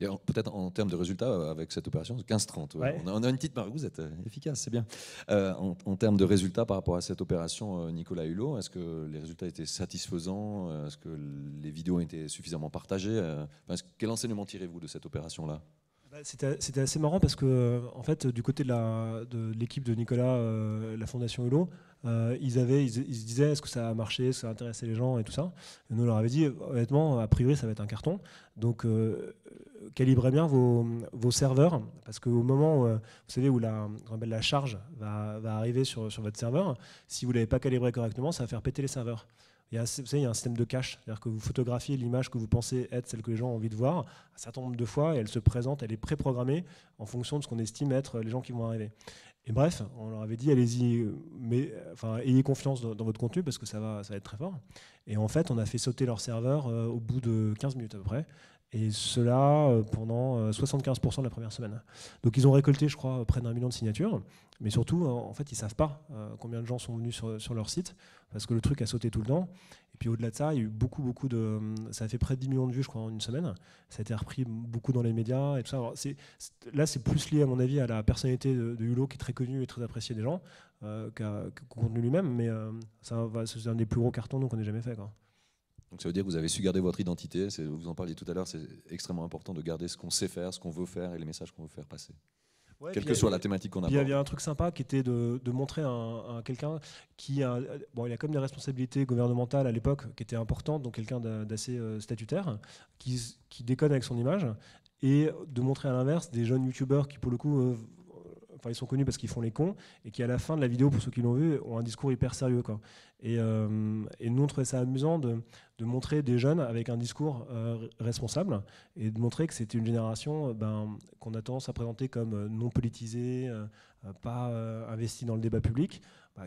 Et peut-être en termes de résultats, avec cette opération, 15-30. Ouais. On a une petite marque, vous êtes efficace, c'est bien. En termes de résultats par rapport à cette opération, Nicolas Hulot, est-ce que les résultats étaient satisfaisants? Est-ce que les vidéos étaient suffisamment partagées? Quel enseignement tirez-vous de cette opération-là? C'était assez marrant parce que, en fait, du côté de l'équipe de Nicolas, la Fondation Hulot, ils se disaient est-ce que ça a marché, est-ce que ça a intéressé les gens et tout ça. Et nous, on leur avait dit honnêtement, a priori, ça va être un carton. Donc, calibrez bien vos serveurs parce qu'au moment, vous savez, où la charge va arriver sur votre serveur, si vous ne l'avez pas calibré correctement, ça va faire péter les serveurs. Il y a un système de cache, c'est-à-dire que vous photographiez l'image que vous pensez être celle que les gens ont envie de voir un certain nombre de fois et elle se présente, elle est préprogrammée en fonction de ce qu'on estime être les gens qui vont arriver. Et bref, on leur avait dit allez-y, ayez confiance dans votre contenu parce que ça va être très fort. Et en fait, on a fait sauter leur serveur au bout de 15 minutes à peu près. Et cela pendant 75% de la première semaine. Donc ils ont récolté, je crois, près d'1 million de signatures. Mais surtout, en fait, ils ne savent pas combien de gens sont venus sur leur site, parce que le truc a sauté tout le temps. Et puis au-delà de ça, il y a eu beaucoup de... Ça a fait près de 10 millions de vues, je crois, en une semaine. Ça a été repris beaucoup dans les médias et tout ça. Alors, là, c'est plus lié, à mon avis, à la personnalité de Hulot, qui est très connue et très appréciée des gens, qu'au contenu lui-même. Mais c'est un des plus gros cartons qu'on ait jamais fait, quoi. Donc ça veut dire que vous avez su garder votre identité, vous en parliez tout à l'heure, c'est extrêmement important de garder ce qu'on sait faire, ce qu'on veut faire et les messages qu'on veut faire passer. Ouais, quelle que soit la thématique qu'on aborde. Il y avait un truc sympa qui était de montrer à quelqu'un qui il a comme des responsabilités gouvernementales à l'époque qui étaient importantes, donc quelqu'un d'assez statutaire, qui déconne avec son image, et de montrer à l'inverse des jeunes youtubeurs qui pour le coup... ils sont connus parce qu'ils font les cons et qui à la fin de la vidéo, pour ceux qui l'ont vu, ont un discours hyper sérieux, quoi. Et nous on trouvait ça amusant de montrer des jeunes avec un discours responsable et de montrer que c'était une génération qu'on a tendance à présenter comme non politisée, pas investie dans le débat public,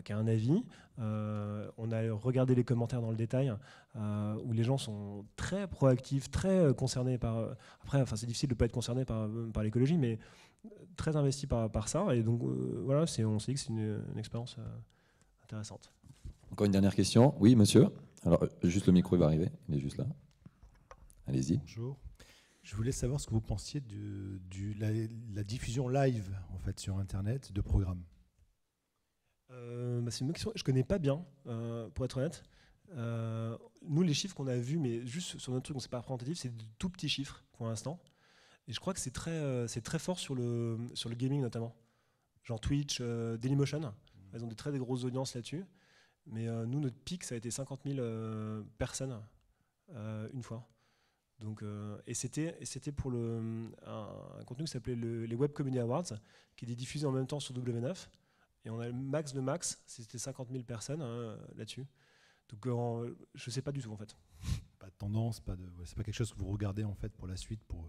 qui a un avis. On a regardé les commentaires dans le détail où les gens sont très proactifs, très concernés par... Après, c'est difficile de ne pas être concerné par l'écologie, mais très investi par ça. Et donc, on s'est dit que c'est une expérience intéressante. Encore une dernière question. Oui, monsieur. Alors, juste le micro, il va arriver. Il est juste là. Allez-y. Bonjour. Je voulais savoir ce que vous pensiez de la diffusion live, en fait, sur Internet de programmes. C'est une question que je ne connais pas bien, pour être honnête. Nous, les chiffres qu'on a vus, mais juste sur notre truc, on ne sait pas représentatif, c'est de tout petits chiffres pour l'instant. Et je crois que c'est très fort sur le gaming notamment. Genre Twitch, Dailymotion, elles ont des grosses audiences là-dessus. Mais nous, notre pic, ça a été 50 000 personnes une fois. Donc, et c'était pour un contenu qui s'appelait les Web Comedy Awards, qui était diffusé en même temps sur W9. Et on a le max de max, c'était 50 000 personnes là-dessus. Donc je ne sais pas du tout en fait. Pas de tendance, c'est pas quelque chose que vous regardez en fait pour la suite, pour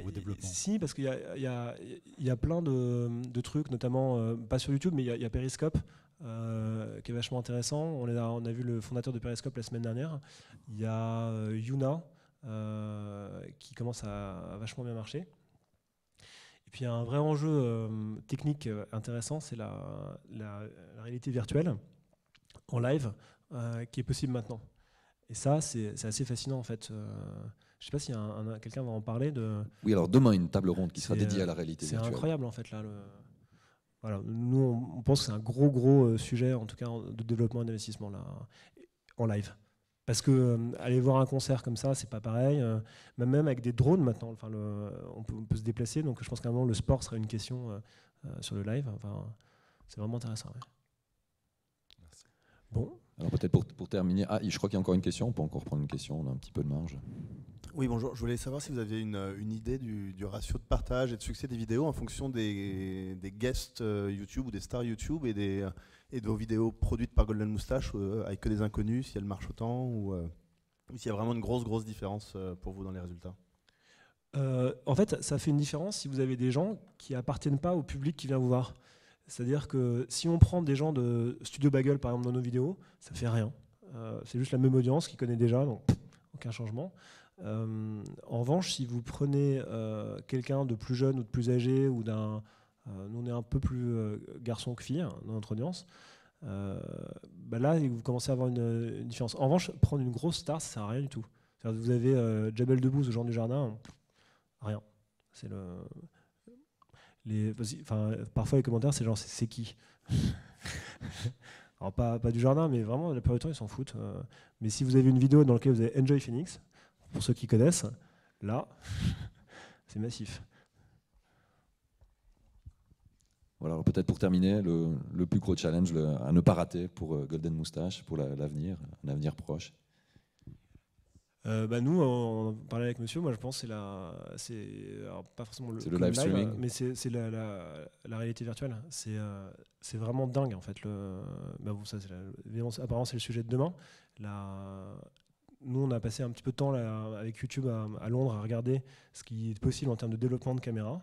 vos développements. Si, parce qu'il y a plein de trucs, notamment pas sur YouTube, mais il y a Periscope qui est vachement intéressant. On a vu le fondateur de Periscope la semaine dernière. Il y a Yuna qui commence à vachement bien marcher. Et puis il y a un vrai enjeu technique intéressant, c'est la réalité virtuelle en live qui est possible maintenant. Et ça, c'est assez fascinant en fait. Je ne sais pas si quelqu'un va en parler. Oui, alors demain, une table ronde qui sera dédiée à la réalité virtuelle. C'est incroyable en fait là. Voilà, nous, on pense que c'est un gros sujet, en tout cas de développement et d'investissement là, en live. Parce que aller voir un concert comme ça, c'est pas pareil. Même avec des drones maintenant, on peut se déplacer. Donc je pense qu'à un moment, le sport serait une question sur le live. C'est vraiment intéressant. Ouais. Merci. Bon. Alors peut-être pour terminer, je crois qu'il y a encore une question. On peut encore prendre une question. On a un petit peu de marge. Oui, bonjour. Je voulais savoir si vous aviez une idée du ratio de partage et de succès des vidéos en fonction des guests YouTube ou des stars YouTube et de vos vidéos produites par Golden Moustache avec que des inconnus, si elles marchent autant ou s'il y a vraiment une grosse différence pour vous dans les résultats. En fait, ça fait une différence si vous avez des gens qui appartiennent pas au public qui vient vous voir. C'est-à-dire que si on prend des gens de Studio Bagel, par exemple, dans nos vidéos, ça fait rien. C'est juste la même audience qui connaît déjà, donc aucun changement. En revanche, si vous prenez quelqu'un de plus jeune ou de plus âgé, ou nous on est un peu plus garçon que fille dans notre audience, là vous commencez à avoir une différence. En revanche, prendre une grosse star, ça sert à rien du tout. C'est-à-dire que vous avez Jamel Debbouze ou Jean Dujardin, rien. C'est parfois les commentaires, c'est genre c'est qui. Alors pas du jardin, mais vraiment la plupart du temps ils s'en foutent. Mais si vous avez une vidéo dans laquelle vous avez Enjoy Phoenix, pour ceux qui connaissent, là, c'est massif. Voilà, alors peut-être pour terminer, le plus gros challenge à ne pas rater pour Golden Moustache, pour l'avenir, un avenir proche. Nous, on parlait avec monsieur, moi je pense que c'est pas forcément le live streaming, mais c'est la réalité virtuelle. C'est vraiment dingue en fait. Ça, apparemment c'est le sujet de demain. Nous on a passé un petit peu de temps là, avec YouTube à Londres à regarder ce qui est possible en termes de développement de caméra.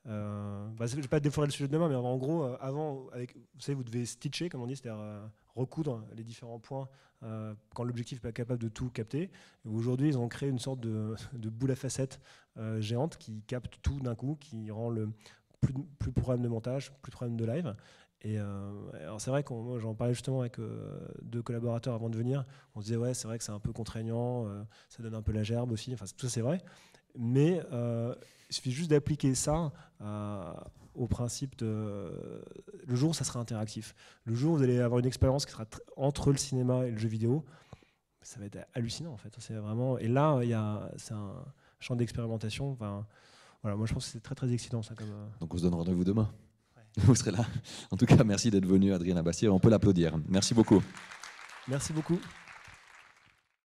Je ne vais pas déflorer le sujet de demain, mais en gros, avant, vous savez, vous devez stitcher, comme on dit, c'est-à-dire recoudre les différents points quand l'objectif n'est pas capable de tout capter. Aujourd'hui, ils ont créé une sorte de boule à facettes géante qui capte tout d'un coup, qui rend plus problème de montage, plus problème de live. Et alors c'est vrai que j'en parlais justement avec 2 collaborateurs avant de venir. On se disait ouais, c'est vrai que c'est un peu contraignant, ça donne un peu la gerbe aussi. Enfin, tout ça c'est vrai, mais il suffit juste d'appliquer ça au principe le jour où ça sera interactif. Le jour où vous allez avoir une expérience qui sera entre le cinéma et le jeu vidéo, ça va être hallucinant en fait. C'est vraiment, et là c'est un champ d'expérimentation. Enfin, voilà, moi je pense que c'est très excitant ça. Donc on se donne rendez-vous demain. Vous serez là. En tout cas, merci d'être venu, Adrien Abassière. On peut l'applaudir. Merci beaucoup. Merci beaucoup.